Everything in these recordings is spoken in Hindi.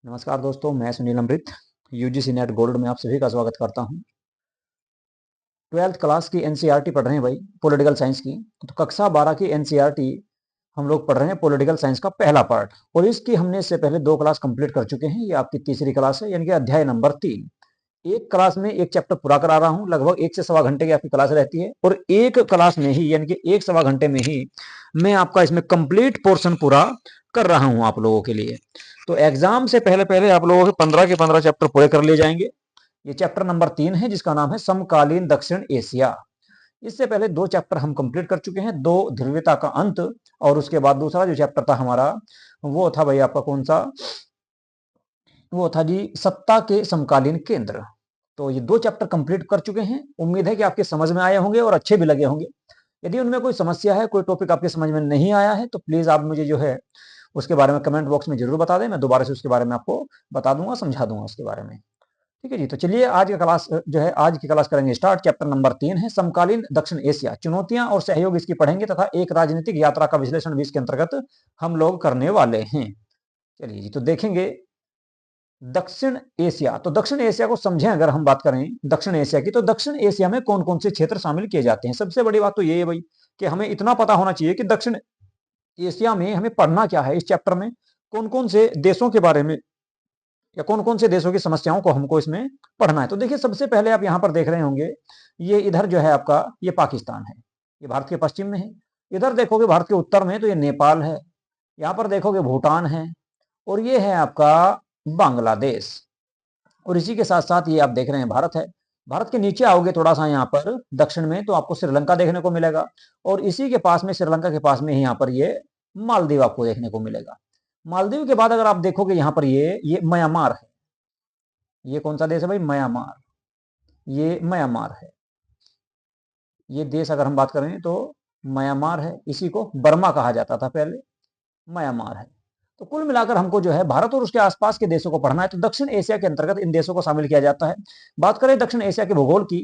नमस्कार दोस्तों, मैं सुनील अमृत यूजीसी नेट गोल्ड में आप सभी का स्वागत करता हूं। 12th क्लास की एनसीईआरटी पढ़ रहे हैं भाई, पॉलिटिकल साइंस की। तो कक्षा 12 की एनसीईआरटी हम लोग पढ़ रहे हैं, पॉलिटिकल साइंस का पहला पार्ट। और इसकी हमने इससे पहले 2 क्लास कंप्लीट कर चुके हैं। ये आपकी तीसरी क्लास है, यानी कि अध्याय नंबर 3। एक क्लास में एक चैप्टर पूरा करा रहा हूं। लगभग 1 से सवा घंटे की आपकी क्लास रहती है, और एक क्लास में ही यानी कि 1 सवा घंटे में ही मैं आपका इसमें कंप्लीट पोर्शन पूरा कर रहा हूं आप लोगों के लिए। तो एग्जाम से पहले पहले आप लोगों के 15 के 15 चैप्टर पूरे कर लिए जाएंगे। ये चैप्टर नंबर 3 है, जिसका नाम है समकालीन दक्षिण एशिया। इससे पहले 2 चैप्टर हम कंप्लीट कर चुके हैं, 2 ध्रुवीयता का अंत, और उसके बाद दूसरा जो चैप्टर था हमारा वो था भाई आपका कौन सा, वो था जी सत्ता के समकालीन केंद्र। तो ये 2 चैप्टर कंप्लीट कर चुके हैं। उम्मीद है कि आपके समझ में आए होंगे और अच्छे भी लगे होंगे। यदि उनमें कोई समस्या है, कोई टॉपिक आपके समझ में नहीं आया है, तो प्लीज आप मुझे जो है उसके बारे में कमेंट बॉक्स में जरूर बता दें। मैं दोबारा से उसके बारे में आपको बता दूंगा, समझा दूंगा उसके बारे में। ठीक है जी। तो चलिए आज का क्लास जो है, आज की क्लास करेंगे स्टार्ट। चैप्टर नंबर 3 है समकालीन दक्षिण एशिया, चुनौतियां और सहयोग इसकी पढ़ेंगे, तथा एक राजनीतिक यात्रा का विश्लेषण भी इसके अंतर्गत हम लोग करने वाले हैं। चलिए जी, तो देखेंगे दक्षिण एशिया। तो दक्षिण एशिया को समझें, अगर हम बात करें दक्षिण एशिया की, तो दक्षिण एशिया में कौन कौन से क्षेत्र शामिल किए जाते हैं। सबसे बड़ी बात तो ये है भाई कि हमें इतना पता होना चाहिए कि दक्षिण एशिया में हमें पढ़ना क्या है। इस चैप्टर में कौन कौन से देशों के बारे में या कौन कौन से देशों की समस्याओं को हमको इसमें पढ़ना है। तो देखिए, सबसे पहले आप यहाँ पर देख रहे होंगे, ये इधर जो है आपका ये पाकिस्तान है। ये भारत के पश्चिम में है। इधर देखोगे भारत के उत्तर में तो ये नेपाल है। यहाँ पर देखोगे भूटान है, और ये है आपका बांग्लादेश। और इसी के साथ साथ ये आप देख रहे हैं भारत है। भारत के नीचे आओगे थोड़ा सा यहाँ पर दक्षिण में, तो आपको श्रीलंका देखने को मिलेगा। और इसी के पास में, श्रीलंका के पास में ही यहाँ पर ये मालदीव आपको देखने को मिलेगा। मालदीव के बाद अगर आप देखोगे यहाँ पर ये म्यांमार है। ये कौन सा देश है भाई? म्यांमार। ये म्यांमार है। ये देश अगर हम बात करें तो म्यांमार है। इसी को बर्मा कहा जाता था पहले, म्यांमार है। तो कुल मिलाकर हमको जो है भारत और उसके आसपास के देशों को पढ़ना है। तो दक्षिण एशिया के अंतर्गत इन देशों को शामिल किया जाता है। बात करें दक्षिण एशिया के भूगोल की,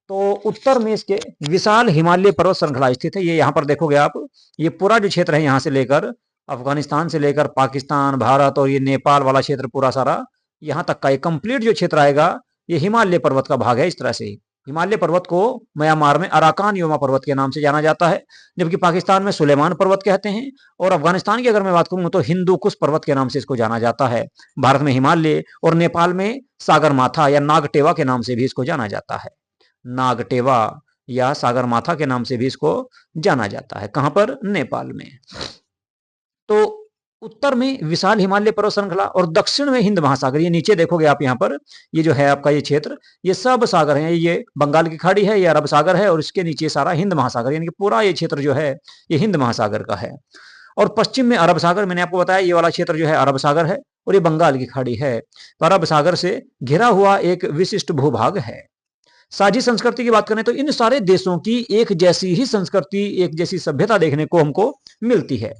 तो उत्तर में इसके विशाल हिमालय पर्वत श्रृंखला स्थित है। ये यहाँ पर देखोगे आप, ये पूरा जो क्षेत्र है यहाँ से लेकर अफगानिस्तान से लेकर पाकिस्तान, भारत और ये नेपाल वाला क्षेत्र पूरा सारा यहाँ तक का ये कंप्लीट जो क्षेत्र आएगा, ये हिमालय पर्वत का भाग है। इस तरह से हिमालय पर्वत को म्यांमार में अराकान योमा पर्वत के नाम से जाना जाता है, जबकि पाकिस्तान में सुलेमान पर्वत कहते हैं। और अफगानिस्तान की अगर मैं बात करूं तो हिंदू कुश पर्वत के नाम से इसको जाना जाता है। भारत में हिमालय, और नेपाल में सागर माथा या नागटेवा के नाम से भी इसको जाना जाता है। नागटेवा या सागर माथा के नाम से भी इसको जाना जाता है। कहां पर? नेपाल में। तो उत्तर में विशाल हिमालय पर्वत श्रृंखला, और दक्षिण में हिंद महासागर। ये नीचे देखोगे आप यहाँ पर, ये जो है आपका ये क्षेत्र, ये सब सागर है। ये बंगाल की खाड़ी है, ये अरब सागर है, और इसके नीचे सारा हिंद महासागर, यानी कि पूरा ये क्षेत्र जो है ये हिंद महासागर का है। और पश्चिम में अरब सागर, मैंने आपको बताया ये वाला क्षेत्र जो है अरब सागर है, और ये बंगाल की खाड़ी है। तो अरब सागर से घिरा हुआ एक विशिष्ट भूभाग है। साझी संस्कृति की बात करें तो इन सारे देशों की एक जैसी ही संस्कृति, एक जैसी सभ्यता देखने को हमको मिलती है।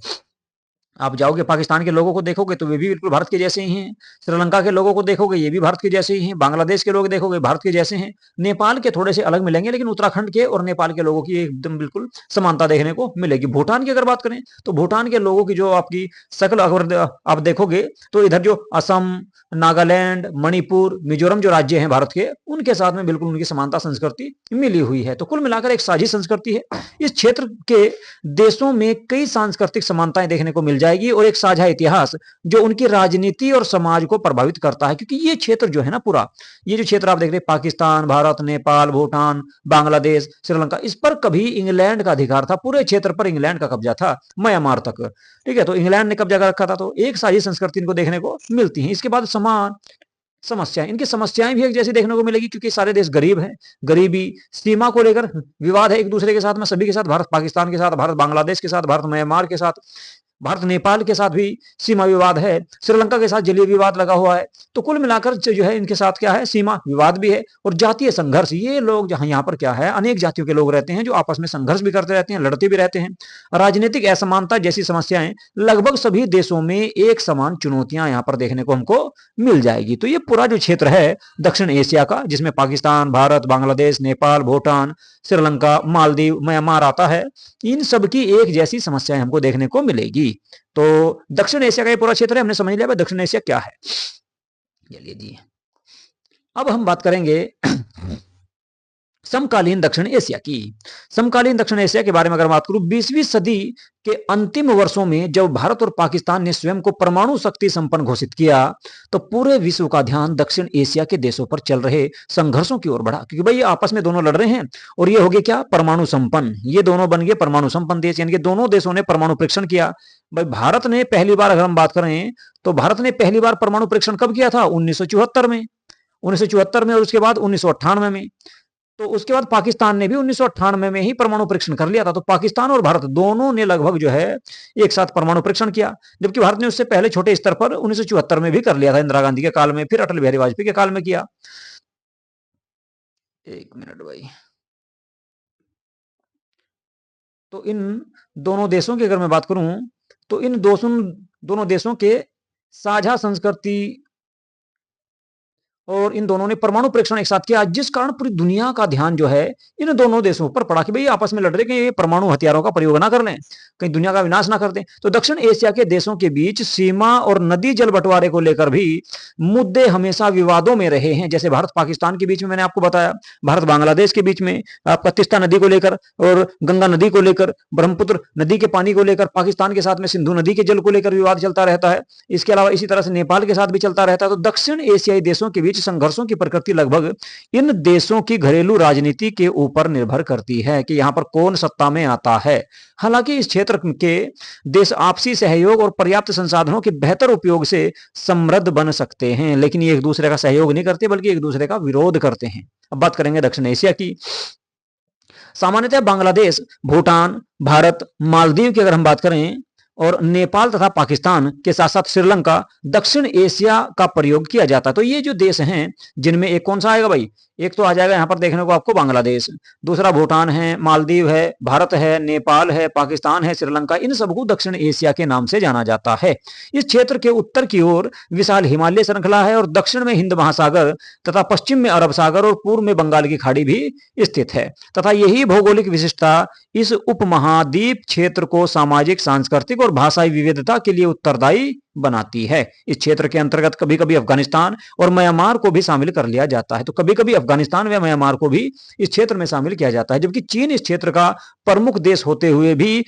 आप जाओगे पाकिस्तान के लोगों को देखोगे तो वे भी बिल्कुल भारत के जैसे ही हैं। श्रीलंका के लोगों को देखोगे, ये भी भारत के जैसे ही हैं। बांग्लादेश के लोग देखोगे, भारत के जैसे हैं। नेपाल के थोड़े से अलग मिलेंगे, लेकिन उत्तराखंड के और नेपाल के लोगों की एकदम बिल्कुल समानता देखने को मिलेगी। भूटान की अगर बात करें तो भूटान के लोगों की जो आपकी शक्ल अगर आप देखोगे, तो इधर जो असम, नागालैंड, मणिपुर, मिजोरम जो राज्य हैं भारत के, उनके साथ में बिल्कुल उनकी समानता संस्कृति मिली हुई है। तो कुल मिलाकर एक साझी संस्कृति है। इस क्षेत्र के देशों में कई सांस्कृतिक समानताएं देखने को मिल जाएगी, और एक साझा इतिहास जो उनकी राजनीति और समाज को प्रभावित करता है। क्योंकि ये क्षेत्र जो है ना, पूरा ये जो क्षेत्र आप देख रहे हैं, पाकिस्तान, भारत, नेपाल, भूटान, बांग्लादेश, श्रीलंका, इस पर कभी इंग्लैंड का अधिकार था। पूरे क्षेत्र पर इंग्लैंड का कब्जा था, म्यांमार तक। ठीक है, तो इंग्लैंड ने कब्जा कर रखा था। तो एक साझी संस्कृति इनको देखने को मिलती है। इसके बाद समान समस्याएं, इनकी समस्याएं भी एक जैसी देखने को मिलेगी, क्योंकि सारे देश गरीब हैं। गरीबी, सीमा को लेकर विवाद है एक दूसरे के साथ में, सभी के साथ, भारत पाकिस्तान के साथ, भारत बांग्लादेश के साथ, भारत म्यांमार के साथ, भारत नेपाल के साथ भी सीमा विवाद है। श्रीलंका के साथ जलीय विवाद लगा हुआ है। तो कुल मिलाकर जो है इनके साथ क्या है, सीमा विवाद भी है और जातीय संघर्ष। ये लोग जहां यहाँ पर क्या है, अनेक जातियों के लोग रहते हैं जो आपस में संघर्ष भी करते रहते हैं, लड़ते भी रहते हैं। राजनीतिक असमानता जैसी समस्याएं लगभग सभी देशों में एक समान चुनौतियां यहाँ पर देखने को हमको मिल जाएगी। तो ये पूरा जो क्षेत्र है दक्षिण एशिया का, जिसमें पाकिस्तान, भारत, बांग्लादेश, नेपाल, भूटान, श्रीलंका, मालदीव, म्यांमार आता है, इन सब की एक जैसी समस्याएं हमको देखने को मिलेगी। तो दक्षिण एशिया का ये पूरा क्षेत्र है, हमने समझ लिया दक्षिण एशिया क्या है। चलिए जी, अब हम बात करेंगे समकालीन दक्षिण एशिया की। समकालीन दक्षिण एशिया के बारे में अगर बात करूं, 20वीं सदी के अंतिम वर्षों में जब भारत और पाकिस्तान ने स्वयं को परमाणु शक्ति संपन्न घोषित किया, तो पूरे विश्व का ध्यान दक्षिण एशिया के देशों पर चल रहे संघर्षों की ओर बढ़ा, क्योंकि भाई ये आपस में दोनों लड़ रहे हैं और ये हो गए क्या, परमाणु संपन्न। ये दोनों बन गए परमाणु संपन्न देश, यानी कि दोनों देशों ने परमाणु परीक्षण किया। भाई भारत ने पहली बार, अगर हम बात करें तो भारत ने पहली बार परमाणु परीक्षण कब किया था, 1974 में। 1974 में, और उसके बाद 1998 में। तो उसके बाद पाकिस्तान ने भी 1998 में ही परमाणु परीक्षण कर लिया था। तो पाकिस्तान और भारत दोनों ने लगभग जो है एक साथ परमाणु परीक्षण किया, जबकि भारत ने उससे पहले छोटे स्तर पर 1974 में भी कर लिया था, इंदिरा गांधी के काल में, फिर अटल बिहारी वाजपेयी के काल में किया। एक मिनट भाई। तो इन दोनों देशों की अगर मैं बात करूं, तो इन दोनों देशों के साझा संस्कृति, और इन दोनों ने परमाणु परीक्षण एक साथ किया, जिस कारण पूरी दुनिया का ध्यान जो है इन दोनों देशों पर पड़ा कि भाई आपस में लड़ रहे, कहीं ये परमाणु हथियारों का प्रयोग ना कर लें, कहीं दुनिया का विनाश ना कर दें। तो दक्षिण एशिया के देशों के बीच सीमा और नदी जल बंटवारे को लेकर भी मुद्दे हमेशा विवादों में रहे हैं। जैसे भारत पाकिस्तान के बीच में मैंने आपको बताया, भारत बांग्लादेश के बीच में आपका तीस्ता नदी को लेकर और गंगा नदी को लेकर, ब्रह्मपुत्र नदी के पानी को लेकर, पाकिस्तान के साथ में सिंधु नदी के जल को लेकर विवाद चलता रहता है। इसके अलावा इसी तरह से नेपाल के साथ भी चलता रहता है। तो दक्षिण एशियाई देशों के बीच संघर्षों की प्रकृति लगभग इन देशों की घरेलू राजनीति के ऊपर निर्भर करती है कि यहां पर कौन सत्ता में आता है। हालांकि इस क्षेत्र के देश आपसी सहयोग और पर्याप्त संसाधनों के बेहतर उपयोग से समृद्ध बन सकते हैं, लेकिन ये एक दूसरे का सहयोग नहीं करते बल्कि एक दूसरे का विरोध करते हैं। अब बात करेंगे दक्षिण एशिया की। सामान्यतः बांग्लादेश, भूटान, भारत, मालदीव की अगर हम बात करें, और नेपाल तथा पाकिस्तान के साथ साथ श्रीलंका दक्षिण एशिया का प्रयोग किया जाता है। तो ये जो देश हैं, जिनमें एक कौन सा आएगा भाई, एक तो आ जाएगा यहां पर देखने को आपको बांग्लादेश, दूसरा भूटान है, मालदीव है, भारत है, नेपाल है, पाकिस्तान है, श्रीलंका, इन सबको दक्षिण एशिया के नाम से जाना जाता है। इस क्षेत्र के उत्तर की ओर विशाल हिमालय श्रृंखला है, और दक्षिण में हिंद महासागर तथा पश्चिम में अरब सागर और पूर्व में बंगाल की खाड़ी भी स्थित है, तथा यही भौगोलिक विशिष्टता इस उपमहाद्वीप क्षेत्र को सामाजिक, सांस्कृतिक और भाषाई विविधता के लिए उत्तरदायी बनाती है। इस क्षेत्र के अंतर्गत कभी कभी अफगानिस्तान और म्यांमार को भी शामिल कर लिया जाता है। तो कभी कभी अफगानिस्तान व म्यांमार को भी इस क्षेत्र में शामिल किया जाता है, जबकि चीन इस क्षेत्र का प्रमुख देश होते हुए भी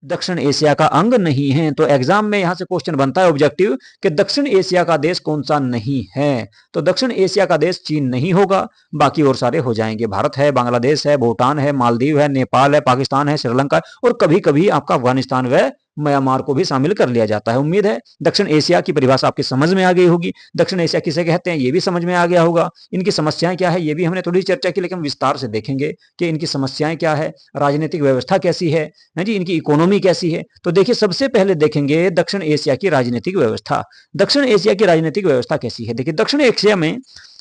दक्षिण एशिया का अंग नहीं है। तो एग्जाम में यहां से क्वेश्चन बनता है ऑब्जेक्टिव कि दक्षिण एशिया का देश कौन सा नहीं है। तो दक्षिण एशिया का देश चीन नहीं होगा, बाकी और सारे हो जाएंगे। भारत है, बांग्लादेश है, भूटान है, मालदीव है, नेपाल है, पाकिस्तान है, श्रीलंका है, और कभी कभी आपका अफगानिस्तान व म्यांमार को भी शामिल कर लिया जाता है। उम्मीद है दक्षिण एशिया की परिभाषा आपकी समझ में आ गई होगी। दक्षिण एशिया किसे कहते हैं ये भी समझ में आ गया होगा। इनकी समस्याएं क्या है ये भी हमने थोड़ी चर्चा की, लेकिन विस्तार से देखेंगे कि इनकी समस्याएं क्या है, राजनीतिक व्यवस्था कैसी है जी, इनकी इकोनॉमी कैसी है। तो देखिए, सबसे पहले देखेंगे दक्षिण एशिया की राजनीतिक व्यवस्था। दक्षिण एशिया की राजनीतिक व्यवस्था कैसी है। देखिए, दक्षिण एशिया में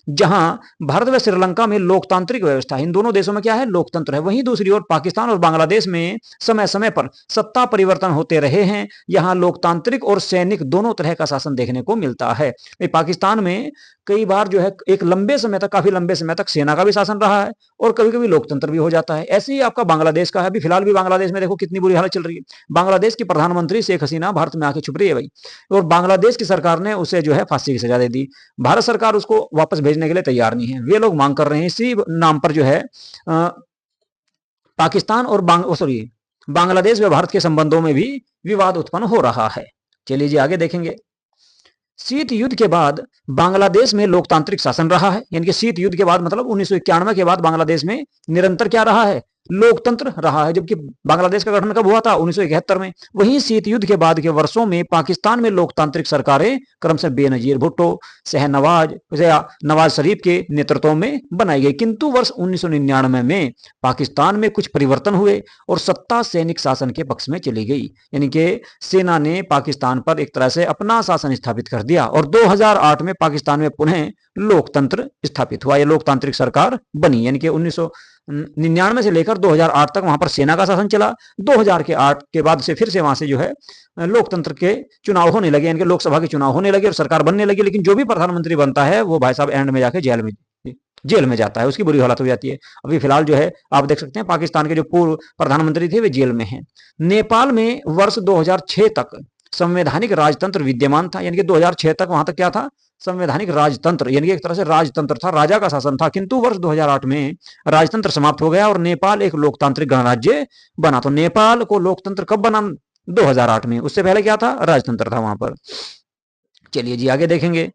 जहां भारत व श्रीलंका में लोकतांत्रिक व्यवस्था है, इन दोनों देशों में क्या है, लोकतंत्र है, वहीं दूसरी ओर पाकिस्तान और बांग्लादेश में समय समय पर सत्ता परिवर्तन होते रहे हैं। यहां लोकतांत्रिक और सैनिक दोनों तरह का शासन देखने को मिलता है। पाकिस्तान में कई बार जो है एक लंबे समय तक, काफी लंबे समय तक सेना का भी शासन रहा है, और कभी कभी लोकतंत्र भी हो जाता है। ऐसे ही आपका बांग्लादेश का है। अभी फिलहाल भी बांग्लादेश में देखो कितनी बुरी हालत चल रही है। बांग्लादेश की प्रधानमंत्री शेख हसीना भारत में आके छुप रही है भाई, और बांग्लादेश की सरकार ने उसे जो है फांसी की सजा दे दी। भारत सरकार उसको वापस भेजने के लिए तैयार नहीं है। वे लोग मांग कर रहे हैं, इसी नाम पर जो है पाकिस्तान और बांग्लादेश व भारत के संबंधों में भी विवाद उत्पन्न हो रहा है। चलिए जी, आगे देखेंगे। शीत युद्ध के बाद बांग्लादेश में लोकतांत्रिक शासन रहा है, यानी कि शीत युद्ध के बाद मतलब 1991 के बाद बांग्लादेश में निरंतर क्या रहा है, लोकतंत्र रहा है। जबकि बांग्लादेश का गठन कब हुआ था, 1971 में। वहीं शीत युद्ध के बाद के वर्षों में पाकिस्तान में लोकतांत्रिक सरकारें क्रमशः बेनजीर भुट्टो, नवाज शरीफ के नेतृत्व में बनाई गई। किंतु वर्ष 1999 में पाकिस्तान में कुछ परिवर्तन हुए और सत्ता सैनिक शासन के पक्ष में चली गई, यानी कि सेना ने पाकिस्तान पर एक तरह से अपना शासन स्थापित कर दिया, और 2008 में पाकिस्तान में पुनः लोकतंत्र स्थापित हुआ। यह लोकतांत्रिक सरकार बनी, यानी कि 1999 से लेकर 2008 तक वहां पर सेना का शासन चला। 2008 के बाद से फिर से वहां से जो है लोकतंत्र के चुनाव होने लगे, यानी कि लोकसभा के चुनाव होने लगे और सरकार बनने लगी। लेकिन जो भी प्रधानमंत्री बनता है वो भाई साहब एंड में जाके जेल में जाता है, उसकी बुरी हालत हो जाती है। अभी फिलहाल जो है आप देख सकते हैं पाकिस्तान के जो पूर्व प्रधानमंत्री थे वे जेल में हैं। नेपाल में वर्ष 2006 तक संवैधानिक राजतंत्र विद्यमान था, यानी कि 2006 तक वहां तक क्या था, संवैधानिक राजतंत्र, यानी कि एक तरह से राजतंत्र था, राजा का शासन था, किंतु वर्ष 2008 में राजतंत्र समाप्त हो गया और नेपाल एक लोकतांत्रिक गणराज्य बना। तो नेपाल को लोकतंत्र कब बना? 2008 में। उससे पहले क्या था? राजतंत्र था वहां पर। चलिए जी आगे देखेंगे।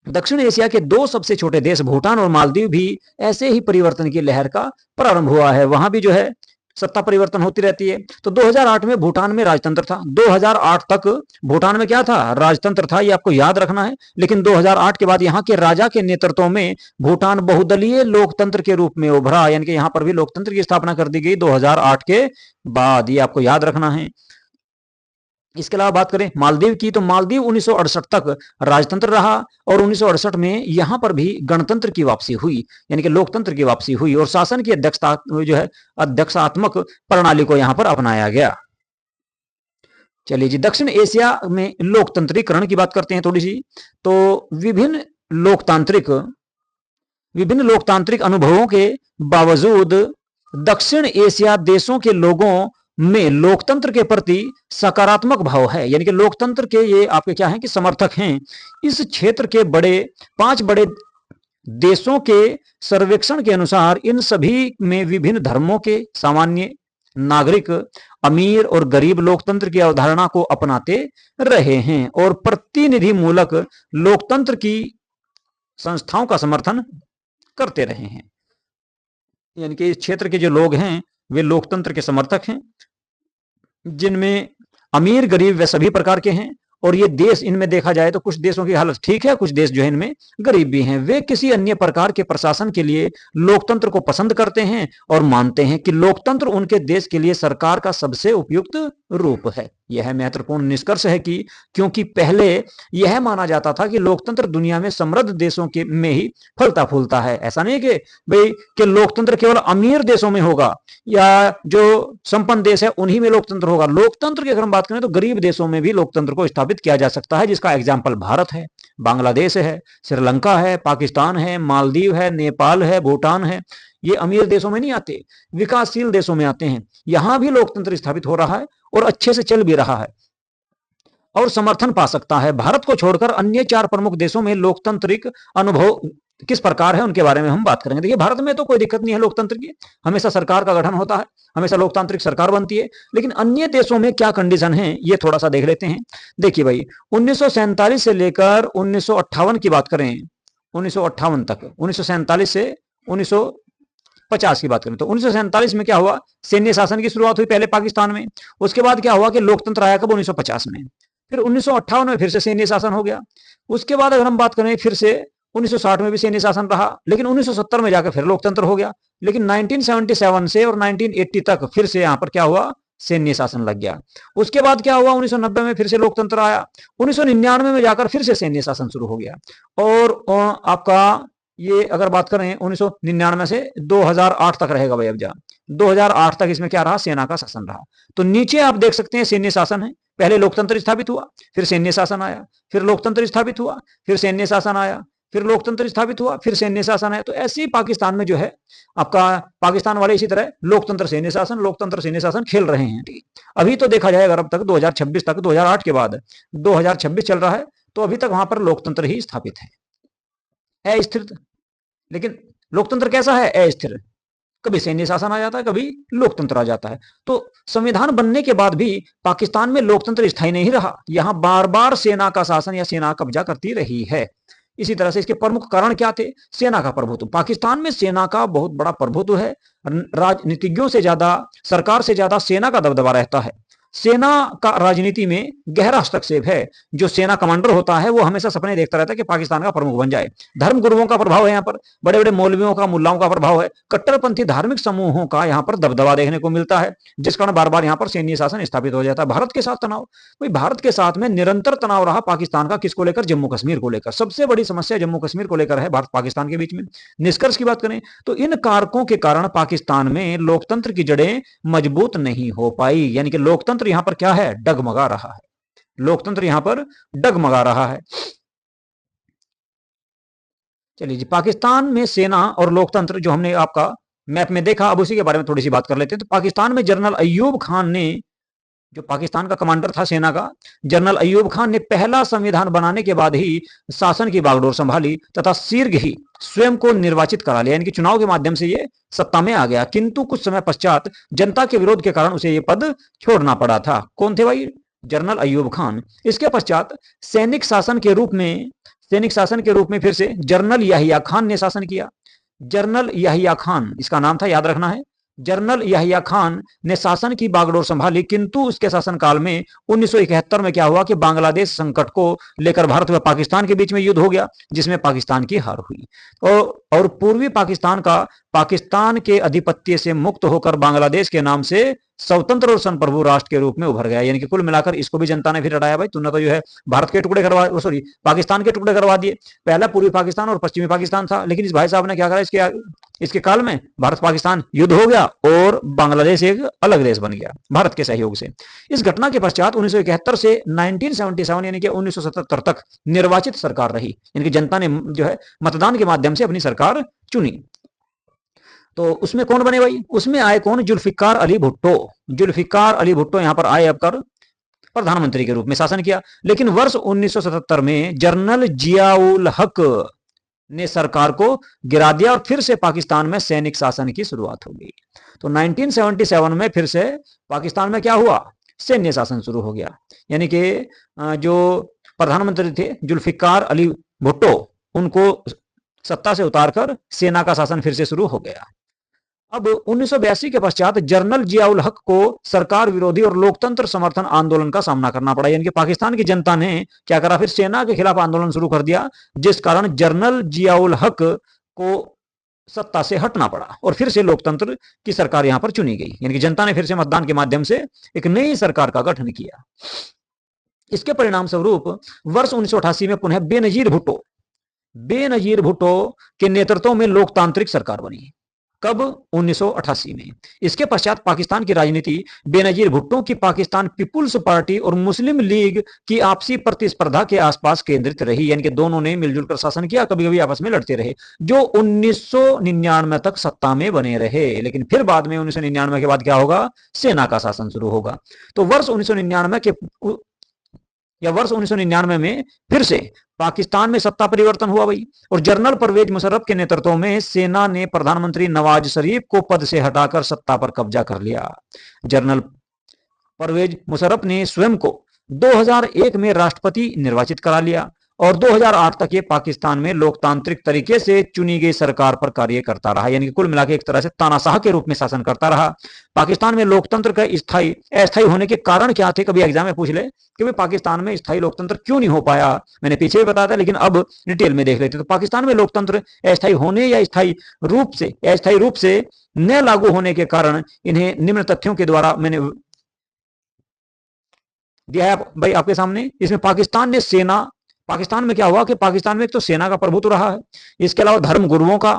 दक्षिण एशिया के दो सबसे छोटे देश भूटान और मालदीव भी ऐसे ही परिवर्तन की लहर का प्रारंभ हुआ है। वहां भी जो है सत्ता परिवर्तन होती रहती है। तो 2008 में भूटान में राजतंत्र था। 2008 तक भूटान में क्या था? राजतंत्र था, ये आपको याद रखना है। लेकिन 2008 के बाद यहाँ के राजा के नेतृत्व में भूटान बहुदलीय लोकतंत्र के रूप में उभरा, यानी कि यहाँ पर भी लोकतंत्र की स्थापना कर दी गई 2008 के बाद, ये आपको याद रखना है। इसके अलावा बात करें मालदीव की, तो मालदीव 1968 तक राजतंत्र रहा और 1968 में यहां पर भी गणतंत्र की वापसी हुई, यानी कि लोकतंत्र की वापसी हुई और शासन की अध्यक्षता जो है अध्यक्षात्मक प्रणाली को यहां पर अपनाया गया। चलिए जी, दक्षिण एशिया में लोकतंत्रीकरण की बात करते हैं थोड़ी सी। तो विभिन्न लोकतांत्रिक अनुभवों के बावजूद दक्षिण एशिया देशों के लोगों में लोकतंत्र के प्रति सकारात्मक भाव है, यानी कि लोकतंत्र के ये आपके क्या हैं कि समर्थक हैं। इस क्षेत्र के 5 बड़े देशों के सर्वेक्षण के अनुसार इन सभी में विभिन्न धर्मों के सामान्य नागरिक अमीर और गरीब लोकतंत्र की अवधारणा को अपनाते रहे हैं और प्रतिनिधि मूलक लोकतंत्र की संस्थाओं का समर्थन करते रहे हैं। यानी कि इस क्षेत्र के जो लोग हैं वे लोकतंत्र के समर्थक हैं, जिनमें अमीर गरीब वे सभी प्रकार के हैं। और ये देश, इनमें देखा जाए तो कुछ देशों की हालत ठीक है, कुछ देश जो है इनमें गरीब भी हैं। वे किसी अन्य प्रकार के प्रशासन के लिए लोकतंत्र को पसंद करते हैं और मानते हैं कि लोकतंत्र उनके देश के लिए सरकार का सबसे उपयुक्त रूप है। यह महत्वपूर्ण निष्कर्ष है कि क्योंकि पहले यह माना जाता था कि लोकतंत्र दुनिया में समृद्ध देशों के में ही फलता फूलता है। ऐसा नहीं कि भाई कि लोकतंत्र केवल अमीर देशों में होगा या जो संपन्न देश है उन्हीं में लोकतंत्र होगा। लोकतंत्र की अगर हम बात करें तो गरीब देशों में भी लोकतंत्र को स्थापित किया जा सकता है, जिसका एग्जाम्पल भारत है, बांग्लादेश है, श्रीलंका है, पाकिस्तान है, मालदीव है, नेपाल है, भूटान है। ये अमीर देशों में नहीं आते, विकासशील देशों में आते हैं। यहां भी लोकतंत्र स्थापित हो रहा है और अच्छे से चल भी रहा है और समर्थन पा सकता है। भारत को छोड़कर अन्य 4 प्रमुख देशों में लोकतांत्रिक अनुभव किस प्रकार है उनके बारे में हम बात करेंगे। देखिए, भारत में तो कोई दिक्कत नहीं है लोकतंत्र की, हमेशा सरकार का गठन होता है, हमेशा लोकतांत्रिक सरकार बनती है। लेकिन अन्य देशों में क्या कंडीशन है ये थोड़ा सा देख लेते हैं। देखिए भाई, 1947 से लेकर 1958 की बात करें, 1958 तक, 1947 से 1950 की बात करें तो 1947 में क्या हुआ? सैन्य शासन की शुरुआत हुई पहले पाकिस्तान में। उसके बाद क्या हुआ कि लोकतंत्र आया कब? 1950 में। फिर 1958 में फिर से सैन्य शासन हो गया। उसके बाद अगर हम बात करें फिर से 1960 में भी सैन्य शासन रहा, लेकिन 1970 में जाकर फिर लोकतंत्र हो गया। लेकिन 1977 से और 1980 तक फिर से यहां पर क्या हुआ? सैन्य शासन लग गया। उसके बाद क्या हुआ? 1990 में फिर से लोकतंत्र आया। 1999 में जाकर फिर से सैन्य शासन शुरू हो गया। और आपका ये अगर बात करें 1999 से 2008 तक रहेगा भाई। अब जा 2008 तक इसमें क्या रहा? सेना का शासन रहा। तो नीचे आप देख सकते हैं सैन्य शासन है। पहले लोकतंत्र स्थापित हुआ, फिर सैन्य शासन आया, फिर लोकतंत्र स्थापित हुआ, फिर सैन्य शासन आया, फिर लोकतंत्र स्थापित हुआ, फिर सैन्य शासन आया। तो ऐसे ही पाकिस्तान में जो है आपका पाकिस्तान वाले इसी तरह लोकतंत्र सैन्य शासन खेल रहे हैं। अभी तो देखा जाएगा अब तक 2026 तक, 2008 के बाद 2026 चल रहा है, तो अभी तक वहां पर लोकतंत्र ही स्थापित है, अस्थिर। लेकिन लोकतंत्र कैसा है? अस्थिर। कभी सैन्य शासन आ जाता है, कभी लोकतंत्र आ जाता है। तो संविधान बनने के बाद भी पाकिस्तान में लोकतंत्र स्थायी नहीं रहा। यहां बार बार सेना का शासन या सेना कब्जा करती रही है। इसी तरह से इसके प्रमुख कारण क्या थे? सेना का प्रभुत्व। पाकिस्तान में सेना का बहुत बड़ा प्रभुत्व है। राजनीतिज्ञों से ज्यादा, सरकार से ज्यादा सेना का दबदबा रहता है। सेना का राजनीति में गहरा हस्तक्षेप है। जो सेना कमांडर होता है वो हमेशा सपने देखता रहता है कि पाकिस्तान का प्रमुख बन जाए। धर्म गुरुओं का प्रभाव है यहाँ पर, बड़े बड़े मौलवियों का, मुल्लाओं का प्रभाव है। कट्टरपंथी धार्मिक समूहों का यहाँ पर दबदबा देखने को मिलता है, जिस कारण बार बार यहाँ पर सैन्य शासन स्थापित हो जाता है। भारत के साथ तनाव, भाई भारत के साथ में निरंतर तनाव रहा पाकिस्तान का। किसको लेकर? जम्मू कश्मीर को लेकर। सबसे बड़ी समस्या जम्मू कश्मीर को लेकर है भारत पाकिस्तान के बीच में। निष्कर्ष की बात करें तो इन कारकों के कारण पाकिस्तान में लोकतंत्र की जड़ें मजबूत नहीं हो पाई। यानी कि लोकतंत्र यहां पर क्या है? डगमगा रहा है। लोकतंत्र यहां पर डगमगा रहा है। चलिए जी, पाकिस्तान में सेना और लोकतंत्र जो हमने आपका मैप में देखा, अब उसी के बारे में थोड़ी सी बात कर लेते हैं। तो पाकिस्तान में जनरल अय्यूब खान ने जो पाकिस्तान का कमांडर था सेना का, जनरल अयूब खान ने पहला संविधान बनाने के बाद ही शासन की बागडोर संभाली तथा शीघ्र ही स्वयं को निर्वाचित करा लिया, यानी कि चुनाव के माध्यम से ये सत्ता में आ गया। किंतु कुछ समय पश्चात जनता के विरोध के कारण उसे ये पद छोड़ना पड़ा था। कौन थे भाई? जनरल अयूब खान। इसके पश्चात सैनिक शासन के रूप में फिर से जनरल याहिया खान ने शासन किया। जनरल याहिया खान इसका नाम था, याद रखना है। जनरल याहिया खान ने शासन की बागडोर संभाली, किंतु उसके शासनकाल में 1971 में क्या हुआ कि बांग्लादेश संकट को लेकर भारत व पाकिस्तान के बीच में युद्ध हो गया, जिसमें पाकिस्तान की हार हुई और पूर्वी पाकिस्तान का पाकिस्तान के अधिपत्य से मुक्त होकर बांग्लादेश के नाम से स्वतंत्र और संप्रभु राष्ट्र के रूप में उभर गया। यानी कि कुल मिलाकर इसको भी जनता ने फिर हटाया, भाई तुमने तो जो है भारत के टुकड़े करवा, सॉरी पाकिस्तान के टुकड़े करवा दिए। पहला पूर्वी पाकिस्तान और पश्चिमी पाकिस्तान था, लेकिन इस भाई साहब ने क्या करा, इसके काल में भारत पाकिस्तान युद्ध हो गया और बांग्लादेश एक अलग देश बन गया भारत के सहयोग से। इस घटना के पश्चात 1971 से 1977 यानी कि 1977 तक निर्वाचित सरकार रही, यानी कि जनता ने जो है मतदान के माध्यम से अपनी सरकार चुनी। तो उसमें कौन बने भाई? उसमें आए कौन? जुल्फिकार अली भुट्टो। जुल्फिकार अली भुट्टो यहां पर आए, अब कर प्रधानमंत्री के रूप में शासन किया। लेकिन वर्ष 1977 में जनरल जियाउल हक ने सरकार को गिरा दिया और फिर से पाकिस्तान में सैनिक शासन की शुरुआत हो गई। तो 1977 में फिर से पाकिस्तान में क्या हुआ? सैन्य शासन शुरू हो गया, यानी कि जो प्रधानमंत्री थे जुल्फिकार अली भुट्टो, उनको सत्ता से उतारकर सेना का शासन फिर से शुरू हो गया। अब 1982 के पश्चात जनरल जियाउल हक को सरकार विरोधी और लोकतंत्र समर्थन आंदोलन का सामना करना पड़ा, यानी कि पाकिस्तान की जनता ने क्या करा, फिर सेना के खिलाफ आंदोलन शुरू कर दिया, जिस कारण जनरल जियाउल हक को सत्ता से हटना पड़ा और फिर से लोकतंत्र की सरकार यहां पर चुनी गई, यानी कि जनता ने फिर से मतदान के माध्यम से एक नई सरकार का गठन किया। इसके परिणाम स्वरूप वर्ष 1988 में पुनः बेनजीर भुट्टो के नेतृत्व में लोकतांत्रिक सरकार बनी। कब? 1988 में। इसके पश्चात पाकिस्तान की राजनीति बेनजीर भुट्टो की पाकिस्तान पीपुल्स पार्टी और मुस्लिम लीग की आपसी प्रतिस्पर्धा के आसपास केंद्रित रही, यानी कि दोनों ने मिलजुल कर शासन किया, कभी कभी आपस में लड़ते रहे, जो 1999 तक सत्ता में बने रहे। लेकिन फिर बाद में 1999 के बाद क्या होगा? सेना का शासन शुरू होगा। तो वर्ष 1999 में फिर से पाकिस्तान में सत्ता परिवर्तन हुआ भाई, और जनरल परवेज मुशर्रफ के नेतृत्व में सेना ने प्रधानमंत्री नवाज शरीफ को पद से हटाकर सत्ता पर कब्जा कर लिया। जनरल परवेज मुशर्रफ ने स्वयं को 2001 में राष्ट्रपति निर्वाचित करा लिया और 2008 तक ये पाकिस्तान में लोकतांत्रिक तरीके से चुनी गई सरकार पर कार्य करता रहा, यानी कि कुल मिलाकर एक तरह से तानाशाह के रूप में शासन करता रहा। पाकिस्तान में लोकतंत्र का अस्थायी होने के कारण क्या थे? कभी एग्जाम में पूछ ले कि भाई पाकिस्तान में स्थायी लोकतंत्र क्यों नहीं हो पाया। मैंने पीछे भी बताया था, लेकिन अब डिटेल में देख लेते। तो पाकिस्तान में लोकतंत्र अस्थायी होने या अस्थायी रूप से न लागू होने के कारण इन्हें निम्न तथ्यों के द्वारा मैंने दिया है भाई आपके सामने। इसमें पाकिस्तान में क्या हुआ कि पाकिस्तान में एक तो सेना का प्रभुत्व रहा है, इसके अलावा धर्म गुरुओं का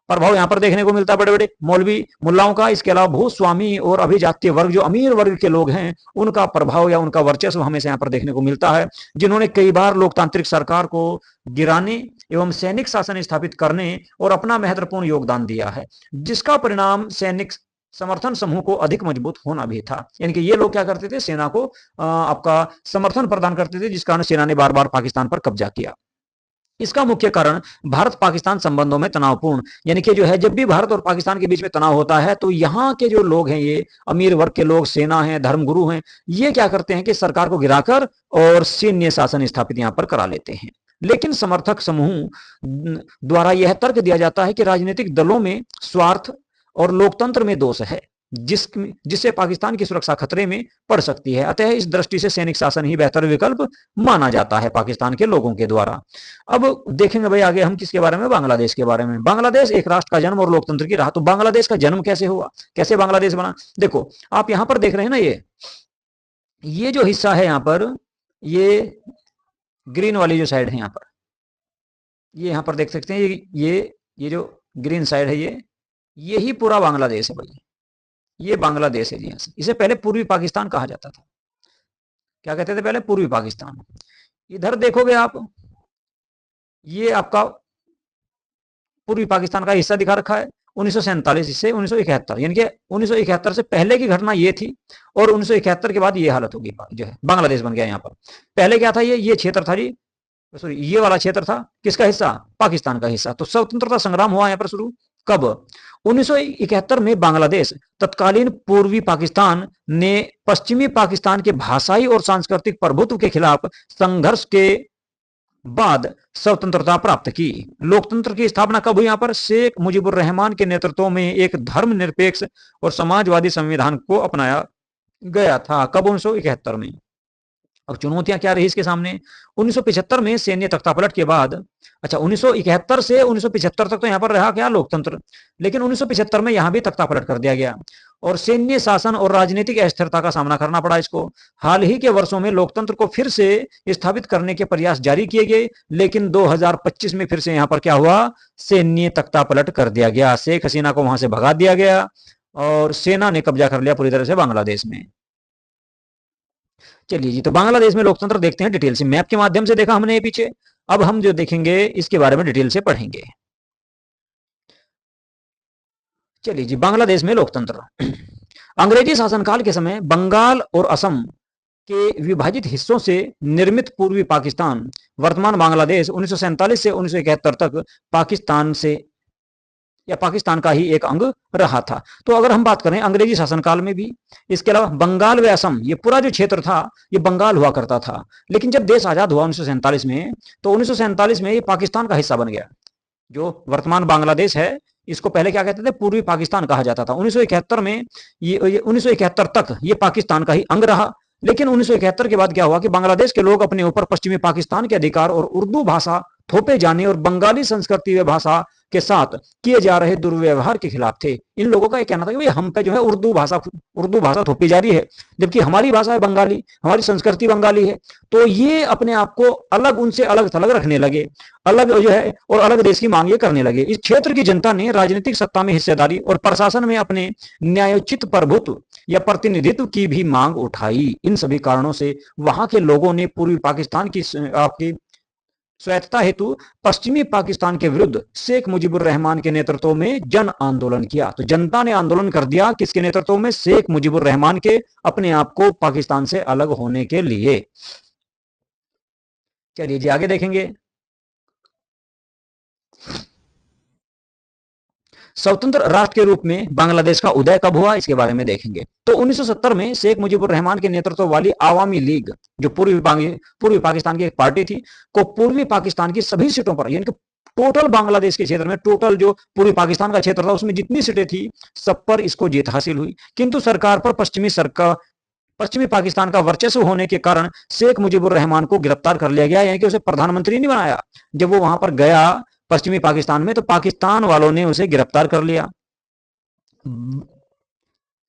प्रभाव यहां पर देखने को मिलता है, बड़े बड़े मौलवी मुल्लाओं का, इसके अलावा भूस्वामी और अभिजातीय वर्ग जो अमीर वर्ग के लोग हैं उनका प्रभाव या उनका वर्चस्व हमेशा यहाँ पर देखने को मिलता है, जिन्होंने कई बार लोकतांत्रिक सरकार को गिराने एवं सैनिक शासन स्थापित करने और अपना महत्वपूर्ण योगदान दिया है, जिसका परिणाम सैनिक समर्थन समूह को अधिक मजबूत होना भी था। यानी कि ये लोग क्या करते थे? सेना को आपका समर्थन प्रदान करते थे, जिस कारण सेना ने बार बार पाकिस्तान पर कब्जा किया। इसका मुख्य कारण भारत पाकिस्तान संबंधों में तनावपूर्ण, यानी कि जो है जब भी भारत और पाकिस्तान के बीच में तनाव होता है तो यहाँ के जो लोग हैं, ये अमीर वर्ग के लोग, सेना है, धर्मगुरु हैं, ये क्या करते हैं कि सरकार को गिराकर और सैन्य शासन स्थापित यहाँ पर करा लेते हैं। लेकिन समर्थक समूह द्वारा यह तर्क दिया जाता है कि राजनीतिक दलों में स्वार्थ और लोकतंत्र में दोष है, जिससे पाकिस्तान की सुरक्षा खतरे में पड़ सकती है। अतः इस दृष्टि से सैनिक शासन ही बेहतर विकल्प माना जाता है पाकिस्तान के लोगों के द्वारा। अब देखेंगे भाई आगे हम किसके बारे में? बांग्लादेश के बारे में। बांग्लादेश एक राष्ट्र का जन्म और लोकतंत्र की राह। तो बांग्लादेश का जन्म कैसे हुआ, कैसे बांग्लादेश बना? देखो आप यहां पर देख रहे हैं ना, ये जो हिस्सा है यहाँ पर, ये ग्रीन वाली जो साइड है यहाँ पर, ये यहाँ पर देख सकते हैं, ये जो ग्रीन साइड है, यही पूरा बांग्लादेश है भाई, ये बांग्लादेश है जी। यहाँ से इसे पहले पूर्वी पाकिस्तान कहा जाता था। क्या कहते थे पहले? पूर्वी पाकिस्तान। इधर देखोगे आप, ये आपका पूर्वी पाकिस्तान का हिस्सा दिखा रखा है, 1947 से 1971, यानी कि 1971 से पहले की घटना ये थी और 1971 के बाद ये हालत होगी, जो है बांग्लादेश बन गया यहाँ पर। पहले क्या था, ये क्षेत्र था जी, सॉरी ये वाला क्षेत्र था किसका हिस्सा, पाकिस्तान का हिस्सा। तो स्वतंत्रता संग्राम हुआ यहाँ पर शुरू कब, 1971 में। बांग्लादेश तत्कालीन पूर्वी पाकिस्तान ने पश्चिमी पाकिस्तान के भाषाई और सांस्कृतिक प्रभुत्व के खिलाफ संघर्ष के बाद स्वतंत्रता प्राप्त की। लोकतंत्र की स्थापना कब हुई यहाँ पर, शेख मुजीबुर रहमान के नेतृत्व में एक धर्मनिरपेक्ष और समाजवादी संविधान को अपनाया गया था। कब, 1971 में। अब चुनौतियां क्या रही इसके सामने, 1975 में सैन्य तख्तापलट के बाद, अच्छा 1971 से 1975 तक तो यहाँ पर रहा क्या, लोकतंत्र, लेकिन 1975 में यहाँ भी तख्तापलट कर दिया गया और सैन्य शासन और राजनीतिक अस्थिरता का सामना करना पड़ा इसको। हाल ही के वर्षों में लोकतंत्र को फिर से स्थापित करने के प्रयास जारी किए गए, लेकिन 2025 में फिर से यहाँ पर क्या हुआ, सैन्य तख्तापलट कर दिया गया। शेख हसीना को वहां से भगा दिया गया और सेना ने कब्जा कर लिया पूरी तरह से बांग्लादेश में। चलिए जी, तो बांग्लादेश में लोकतंत्र देखते हैं डिटेल से, मैप के माध्यम से देखा हमने ये पीछे, अब हम जो देखेंगे इसके बारे में डिटेल से पढ़ेंगे। चलिए जी, बांग्लादेश में लोकतंत्र। अंग्रेजी शासनकाल के समय बंगाल और असम के विभाजित हिस्सों से निर्मित पूर्वी पाकिस्तान, वर्तमान बांग्लादेश 1947 से 1971 तक पाकिस्तान से या पाकिस्तान का ही एक अंग रहा था। तो अगर हम बात करें अंग्रेजी शासनकाल में भी, इसके अलावा बंगाल व असम, ये पूरा जो क्षेत्र था ये बंगाल हुआ करता था, लेकिन जब देश आजाद हुआ 1947 में, तो 1947 में ये पाकिस्तान का हिस्सा बन गया। जो वर्तमान बांग्लादेश है इसको पहले क्या कहते थे, पूर्वी पाकिस्तान कहा जाता था। 1971 में ये 1971 तक ये पाकिस्तान का ही अंग रहा, लेकिन 1971 के बाद क्या हुआ कि बांग्लादेश के लोग अपने ऊपर पश्चिमी पाकिस्तान के अधिकार और उर्दू भाषा थोपे जाने और बंगाली संस्कृति व भाषा के साथ किए जा रहे दुर्व्यवहार के खिलाफ थे। इन लोगों का यह कहना था कि भाई हम पे जो है उर्दू भाषा थोपी जा रही है, जबकि हमारी भाषा है बंगाली, हमारी संस्कृति बंगाली है। तो ये अपने आप को अलग, उनसे अलग थलग रखने लगे, अलग जो है और अलग देश की मांग ये करने लगे। इस क्षेत्र की जनता ने राजनीतिक सत्ता में हिस्सेदारी और प्रशासन में अपने न्यायोचित प्रभुत्व या प्रतिनिधित्व की भी मांग उठाई। इन सभी कारणों से वहां के लोगों ने पूर्वी पाकिस्तान की आपकी स्वायत्तता हेतु पश्चिमी पाकिस्तान के विरुद्ध शेख मुजीबुर रहमान के नेतृत्व में जन आंदोलन किया। तो जनता ने आंदोलन कर दिया किसके नेतृत्व में, शेख मुजीबुर रहमान के, अपने आप को पाकिस्तान से अलग होने के लिए। चलिए जी आगे देखेंगे। स्वतंत्र राष्ट्र के रूप में बांग्लादेश का उदय कब हुआ इसके बारे में देखेंगे। तो 1970 में शेख मुजीबुर रहमान के नेतृत्व वाली आवामी लीग, जो पूर्वी पाकिस्तान की एक पार्टी थी, को पूर्वी पाकिस्तान की सभी सीटों पर, यानी कि टोटल बांग्लादेश के क्षेत्र में, टोटल जो पूर्वी पाकिस्तान का क्षेत्र था उसमें जितनी सीटें थी सब पर इसको जीत हासिल हुई। किंतु सरकार पर पश्चिमी पाकिस्तान का वर्चस्व होने के कारण शेख मुजीबुर रहमान को गिरफ्तार कर लिया गया, यानी कि उसे प्रधानमंत्री नहीं बनाया। जब वो वहां पर गया पश्चिमी पाकिस्तान में, तो पाकिस्तान वालों ने उसे गिरफ्तार कर लिया।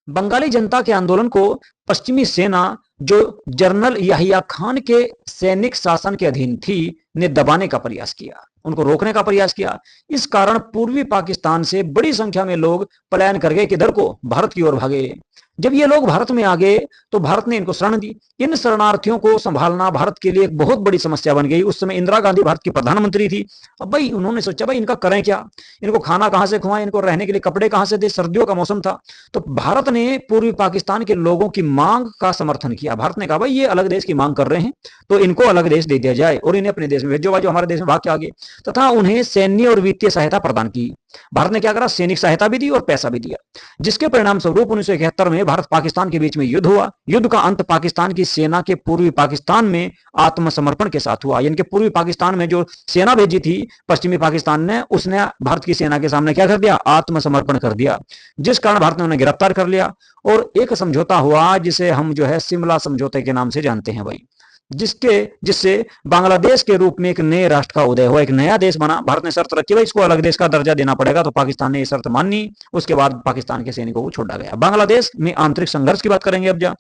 बंगाली जनता के आंदोलन को पश्चिमी सेना, जो जनरल याहिया खान के सैनिक शासन के अधीन थी, ने दबाने का प्रयास किया, उनको रोकने का प्रयास किया। इस कारण पूर्वी पाकिस्तान से बड़ी संख्या में लोग पलायन कर गए, किधर को, भारत की ओर भागे। जब ये लोग भारत में आ गए तो भारत ने इनको शरण दी। इन शरणार्थियों को संभालना भारत के लिए एक बहुत बड़ी समस्या बन गई। उस समय इंदिरा गांधी भारत की प्रधानमंत्री थी। अब भाई उन्होंने सोचा भाई इनका करें क्या, इनको खाना कहां से खुआएं, इनको रहने के लिए कपड़े कहां से दे, सर्दियों का मौसम था। तो भारत ने पूर्वी पाकिस्तान के लोगों की मांग का समर्थन किया। भारत ने कहा भाई ये अलग देश की मांग कर रहे हैं तो इनको अलग देश दे दिया जाए और इन्हें अपने देश में भेजो, जो हमारे देश में भाग के आगे, तथा उन्हें सैन्य और वित्तीय सहायता प्रदान की। भारत ने क्या करा, सैनिक सहायता भी दी और पैसा भी दिया, जिसके परिणाम स्वरूप 1971 में भारत पाकिस्तान के बीच में युद्ध हुआ। युद्ध का अंत पाकिस्तान की सेना के पूर्वी पाकिस्तान में आत्मसमर्पण के साथ हुआ। यानी कि पूर्वी पाकिस्तान में जो सेना भेजी थी पश्चिमी पाकिस्तान ने, उसने भारत की सेना के सामने क्या कर दिया, आत्मसमर्पण कर दिया, जिस कारण भारत ने उन्हें गिरफ्तार कर लिया और एक समझौता हुआ जिसे हम जो है शिमला समझौते के नाम से जानते हैं भाई, जिससे बांग्लादेश के रूप में एक नए राष्ट्र का उदय हुआ, एक नया देश बना। भारत ने शर्त रखी भाई इसको अलग देश का दर्जा देना पड़ेगा, तो पाकिस्तान ने ये शर्त मानी। उसके बाद पाकिस्तान के सैनिकों को छोड़ा गया। बांग्लादेश में आंतरिक संघर्ष की बात करेंगे अब।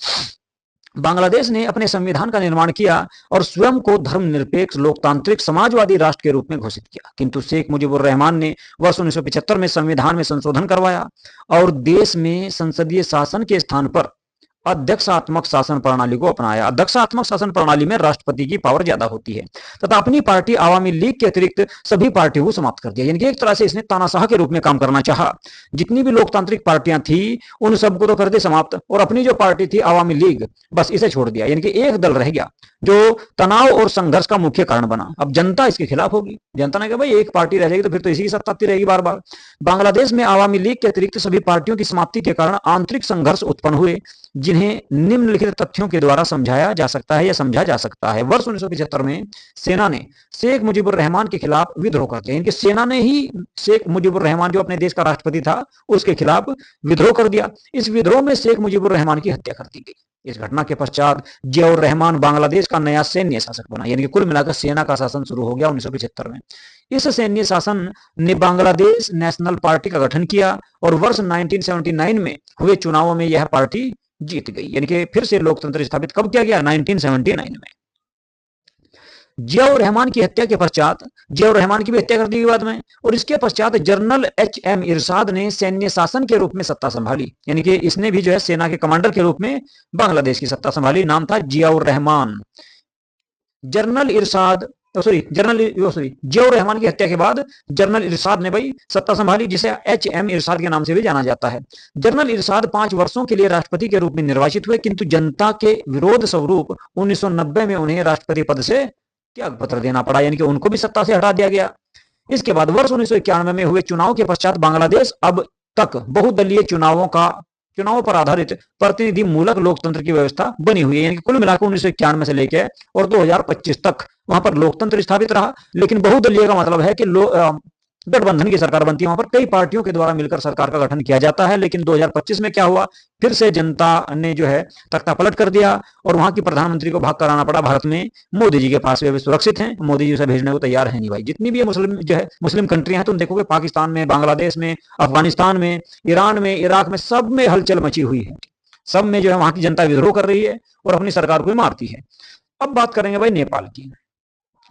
बांग्लादेश ने अपने संविधान का निर्माण किया और स्वयं को धर्मनिरपेक्ष लोकतांत्रिक समाजवादी राष्ट्र के रूप में घोषित किया, किंतु शेख मुजीबुर रहमान ने वर्ष 1975 में संविधान में संशोधन करवाया और देश में संसदीय शासन के स्थान पर अध्यक्षात्मक शासन प्रणाली को अपनाया। अध्यक्षात्मक शासन प्रणाली में राष्ट्रपति की पावर ज्यादा होती है तथा अपनी पार्टी आवामी लीग के अतिरिक्त सभी पार्टियों को समाप्त कर दिया। यानी कि एक तरह से इसने तानाशाह के रूप में काम करना चाहा। जितनी भी लोकतांत्रिक पार्टियां थी उन सबको तो कर दे समाप्त, और अपनी जो पार्टी थी आवामी लीग, बस इसे छोड़ दिया। यानी कि एक दल रह गया जो तनाव और संघर्ष का मुख्य कारण बना। अब जनता इसके खिलाफ होगी। जनता ने कहा भाई एक पार्टी रह जाएगी तो फिर तो इसी की सत्ता आती रहेगी बार बार। बांग्लादेश में आवामी लीग के अतिरिक्त सभी पार्टियों की समाप्ति के कारण आंतरिक संघर्ष उत्पन्न हुए, जिन्हें निम्नलिखित तथ्यों के द्वारा समझाया जा सकता है या समझा जा सकता है। वर्ष 1975 में सेना ने शेख मुजीबुर रहमान के खिलाफ विद्रोह कर दिया। इनकी सेना ने ही शेख मुजीबुर रहमान जो अपने देश का राष्ट्रपति था उसके खिलाफ विद्रोह कर दिया। इस विद्रोह में शेख मुजीबुर रहमान की हत्या कर दी गई। इस घटना के पश्चात जियाउर रहमान बांग्लादेश का नया सैन्य शासक बना। यानी कि कुल मिलाकर सेना का शासन शुरू हो गया 1975 में। इस सैन्य शासन ने बांग्लादेश नेशनल पार्टी का गठन किया और वर्ष 1979 में हुए चुनावों में यह पार्टी जीत गई। यानी कि फिर से लोकतंत्र स्थापित कब किया गया? 1979 में। जियाउर रहमान की हत्या के पश्चात, जियाउर रहमान की भी हत्या कर दी बाद में, और इसके पश्चात जनरल एच.एम. इरशाद ने सैन्य शासन के रूप में सत्ता संभाली। यानी कि इसने भी जो है सेना के कमांडर के रूप में बांग्लादेश की सत्ता संभाली। नाम था जियाउर रहमान। जियाउर रहमान की हत्या के बाद जनरल इरशाद ने भाई सत्ता संभाली, जिसे एच.एम. इरशाद के नाम से भी जाना जाता है। जनरल इरशाद 5 वर्षों के लिए राष्ट्रपति के रूप में निर्वाचित हुए, किंतु जनता के विरोध स्वरूप 1990 में उन्हें राष्ट्रपति पद से त्याग पत्र देना पड़ा। यानी कि उनको भी सत्ता से हटा दिया गया। इसके बाद वर्ष 1991 में हुए चुनाव के पश्चात बांग्लादेश अब तक बहुदलीय चुनावों पर आधारित प्रतिनिधि मूलक लोकतंत्र की व्यवस्था बनी हुई है। यानी कि कुल मिलाकर 1991 से लेकर और 2025 तक वहां पर लोकतंत्र स्थापित रहा। लेकिन बहुदलीय का मतलब है कि गठबंधन की सरकार बनती है, वहां पर कई पार्टियों के द्वारा मिलकर सरकार का गठन किया जाता है। लेकिन 2025 में क्या हुआ? फिर से जनता ने जो है तख्ता पलट कर दिया और वहां की प्रधानमंत्री को भाग कराना पड़ा भारत में मोदी जी के पास। वे सुरक्षित हैं, मोदी जी उसे भेजने को तैयार है नहीं भाई। जितनी भी मुस्लिम कंट्रियां हैं, तुम देखोगे पाकिस्तान में, बांग्लादेश में, अफगानिस्तान में, ईरान में, इराक में, सब में हलचल मची हुई है। सब में जो है वहां की जनता विद्रोह कर रही है और अपनी सरकार को मारती है। अब बात करेंगे भाई नेपाल की।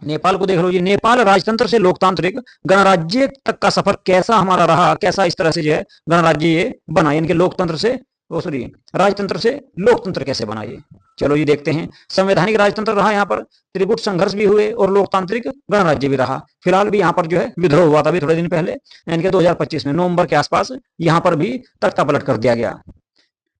नेपाल को देख लो जी। नेपाल राजतंत्र से लोकतांत्रिक गणराज्य तक का सफर कैसा हमारा रहा, कैसा इस तरह से जो है गणराज्य ये बना। यानी कि लोकतंत्र से राजतंत्र से लोकतंत्र कैसे बना ये, चलो ये देखते हैं। संवैधानिक राजतंत्र रहा, यहाँ पर त्रिगुट संघर्ष भी हुए और लोकतांत्रिक गणराज्य भी रहा। फिलहाल भी यहाँ पर जो है विद्रोह हुआ था अभी थोड़े दिन पहले, यानी कि 2025 में नवंबर के आसपास यहाँ पर भी तख्ता पलट कर दिया गया।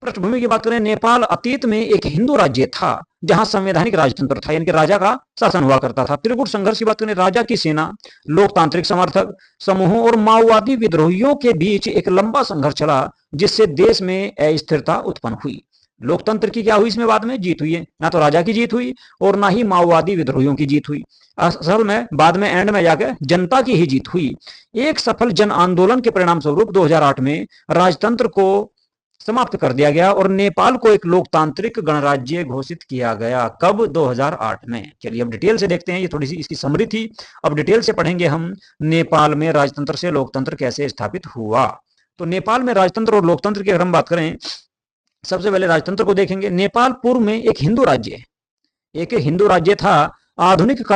पृष्ठभूमि की बात करें, नेपाल अतीत में एक हिंदू राज्य था जहां संवैधानिक राजतंत्र था, यानी कि राजा का शासन हुआ करता था। त्रिगुट संघर्ष की बात करें, राजा की सेना, लोकतांत्रिक समर्थक समूहों और माओवादी विद्रोहियों के बीच एक लंबा संघर्ष चला, जिससे देश में अस्थिरता उत्पन्न हुई। लोकतंत्र की क्या हुई इसमें बाद में जीत हुई है, ना तो राजा की जीत हुई और ना ही माओवादी विद्रोहियों की जीत हुई। असल में बाद में एंड में जाकर जनता की ही जीत हुई। एक सफल जन आंदोलन के परिणाम स्वरूप 2008 में राजतंत्र को समाप्त कर दिया गया और नेपाल को एक लोकतांत्रिक गणराज्य घोषित किया गया। कब? 2008 में। चलिए अब डिटेल से देखते हैं, ये थोड़ी सी इसकी समरी थी। अब डिटेल से पढ़ेंगे हम नेपाल में राजतंत्र से लोकतंत्र कैसे स्थापित हुआ। तो नेपाल में राजतंत्र और लोकतंत्र की अगर हम बात करें, सबसे पहले राजतंत्र को देखेंगे। नेपाल पूर्व में एक हिंदू राज्य है, एक हिंदू राज्य था। आधुनिक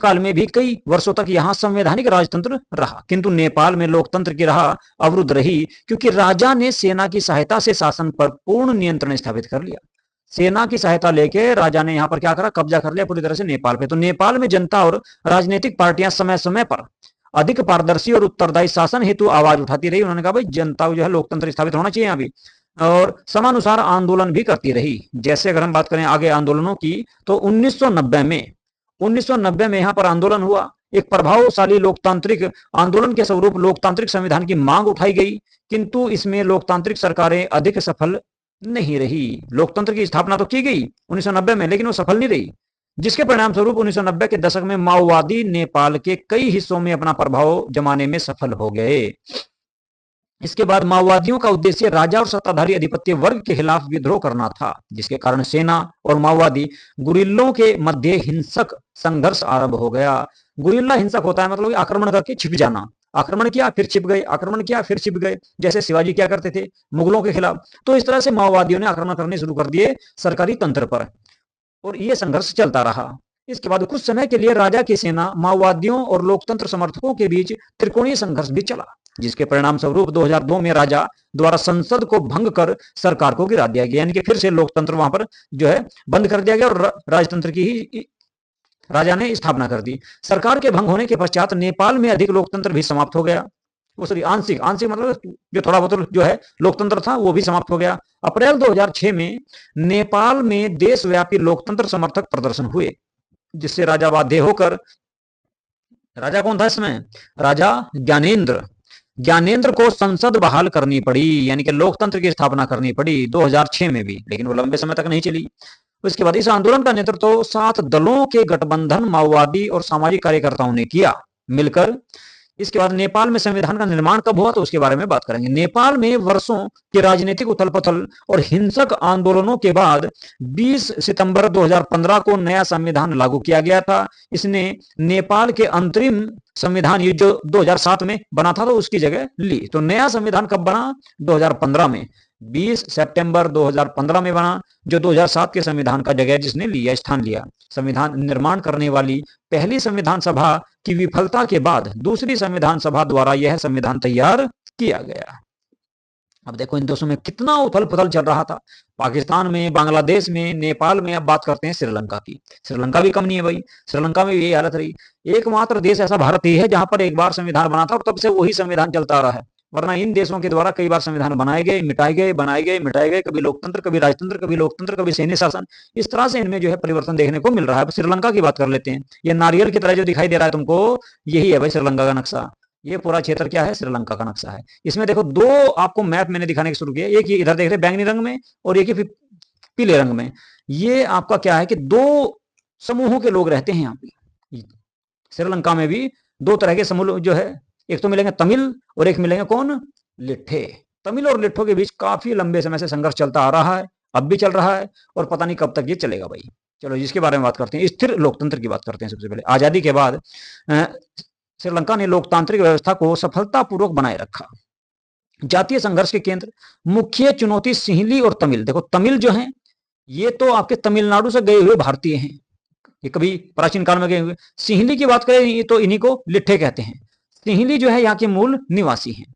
काल में भी कई वर्षों तक यहाँ संवैधानिक राजतंत्र रहा, किंतु नेपाल में लोकतंत्र की राह अवरुद्ध रही, क्योंकि राजा ने सेना की सहायता से शासन पर पूर्ण नियंत्रण स्थापित कर लिया। सेना की सहायता लेके राजा ने यहाँ पर क्या करा? कब्जा कर लिया पूरी तरह से नेपाल पे। तो नेपाल में जनता और राजनीतिक पार्टियां समय समय पर अधिक पारदर्शी और उत्तरदायी शासन हेतु आवाज उठाती रही। उन्होंने कहा भाई जनता को जो है लोकतंत्र स्थापित होना चाहिए यहाँ भी, और समानुसार आंदोलन भी करती रही। जैसे अगर हम बात करें आगे आंदोलनों की, तो 1990 में यहाँ पर आंदोलन हुआ। एक प्रभावशाली लोकतांत्रिक आंदोलन के स्वरूप लोकतांत्रिक संविधान की मांग उठाई गई, किंतु इसमें लोकतांत्रिक सरकारें अधिक सफल नहीं रही। लोकतंत्र की स्थापना तो की गई 1990 में, लेकिन वो सफल नहीं रही, जिसके परिणाम स्वरूप 1990 के दशक में माओवादी नेपाल के कई हिस्सों में अपना प्रभाव जमाने में सफल हो गए। इसके बाद माओवादियों का उद्देश्य राजा और सत्ताधारी अधिपत्य वर्ग के खिलाफ विद्रोह करना था, जिसके कारण सेना और माओवादी गुरिल्लों के मध्य हिंसक संघर्ष आरंभ हो गया। गुरिल्ला हिंसक होता है मतलब आक्रमण करके छिप जाना। आक्रमण किया फिर छिप गए, आक्रमण किया फिर छिप गए, जैसे शिवाजी क्या करते थे मुगलों के खिलाफ। तो इस तरह से माओवादियों ने आक्रमण करने शुरू कर दिए सरकारी तंत्र पर, और यह संघर्ष चलता रहा। इसके बाद कुछ समय के लिए राजा की सेना माओवादियों और लोकतंत्र समर्थकों के बीच त्रिकोणीय संघर्ष भी चला, जिसके परिणाम स्वरूप 2002 में राजा द्वारा संसद को भंग कर सरकार को गिरा दिया गया, यानी कि फिर से लोकतंत्र वहां पर जो है बंद कर दिया गया और राजतंत्र की ही राजा ने स्थापना कर दी। सरकार के भंग होने के पश्चात नेपाल में अधिक लोकतंत्र भी समाप्त हो गया। वो सॉरी आंशिक आंशिक मतलब जो थोड़ा बहुत जो है लोकतंत्र था वो भी समाप्त हो गया। अप्रैल 2006 में नेपाल में देशव्यापी लोकतंत्र समर्थक प्रदर्शन हुए, जिससे राजा बाध्य होकर, राजा कौन था इसमें, राजा ज्ञानेंद्र को संसद बहाल करनी पड़ी, यानी कि लोकतंत्र की स्थापना करनी पड़ी 2006 में भी, लेकिन वो लंबे समय तक नहीं चली। उसके बाद इस आंदोलन का नेतृत्व 7 दलों के गठबंधन माओवादी और सामाजिक कार्यकर्ताओं ने किया मिलकर। इसके बाद नेपाल में संविधान का निर्माण कब हुआ तो उसके बारे में बात करेंगे। नेपाल में वर्षों की राजनीतिक उथल-पुथल और हिंसक आंदोलनों के बाद 20 सितंबर 2015 को नया संविधान लागू किया गया था। इसने नेपाल के अंतरिम संविधान ये जो 2007 में बना था तो उसकी जगह ली। तो नया संविधान कब बना, 2015 में, 20 सितंबर 2015 में बना, जो 2007 के संविधान का जगह जिसने लिया, स्थान लिया। संविधान निर्माण करने वाली पहली संविधान सभा की विफलता के बाद दूसरी संविधान सभा द्वारा यह संविधान तैयार किया गया। अब देखो इन देशों में कितना उथल पुथल चल रहा था, पाकिस्तान में, बांग्लादेश में, नेपाल में। अब बात करते हैं श्रीलंका की। श्रीलंका भी कम नहीं है भाई, श्रीलंका में यही हालत रही। एकमात्र देश ऐसा भारत ही है जहां पर एक बार संविधान बना था और तब से वही संविधान चलता आ रहा है, वरना इन देशों के द्वारा कई बार संविधान बनाए गए, मिटाए गए, बनाए गए, मिटाए गए, कभी लोकतंत्र, कभी राजतंत्र, कभी लोकतंत्र, कभी सैन्य शासन। इस तरह से इनमें जो है परिवर्तन देखने को मिल रहा है। अब श्रीलंका की बात कर लेते हैं। ये नारियल की तरह जो दिखाई दे रहा है तुमको, यही है भाई श्रीलंका का नक्शा। ये पूरा क्षेत्र क्या है, श्रीलंका का नक्शा है। इसमें देखो दो आपको मैप मैंने दिखाने की शुरू किया, एक ये इधर देख रहे बैंगनी रंग में और एक ही पीले रंग में। ये आपका क्या है कि दो समूहों के लोग रहते हैं यहाँ पे। श्रीलंका में भी दो तरह के समूह जो है, एक तो मिलेंगे तमिल और एक मिलेंगे कौन, लिट्ठे। तमिल और लिट्ठों के बीच काफी लंबे समय से संघर्ष चलता आ रहा है, अब भी चल रहा है और पता नहीं कब तक ये चलेगा भाई। चलो इसके बारे में बात करते हैं, स्थिर लोकतंत्र की बात करते हैं। सबसे पहले आजादी के बाद श्रीलंका ने लोकतांत्रिक व्यवस्था को सफलतापूर्वक बनाए रखा। जातीय संघर्ष के केंद्र, मुख्य चुनौती सिंहली और तमिल। देखो तमिल जो हैं ये तो आपके तमिलनाडु से गए हुए भारतीय हैं, ये कभी प्राचीन काल में गए हुए। सिंहली की बात करें ये तो इन्हीं को लिट्ठे कहते हैं। सिंहली जो है यहाँ के मूल निवासी हैं।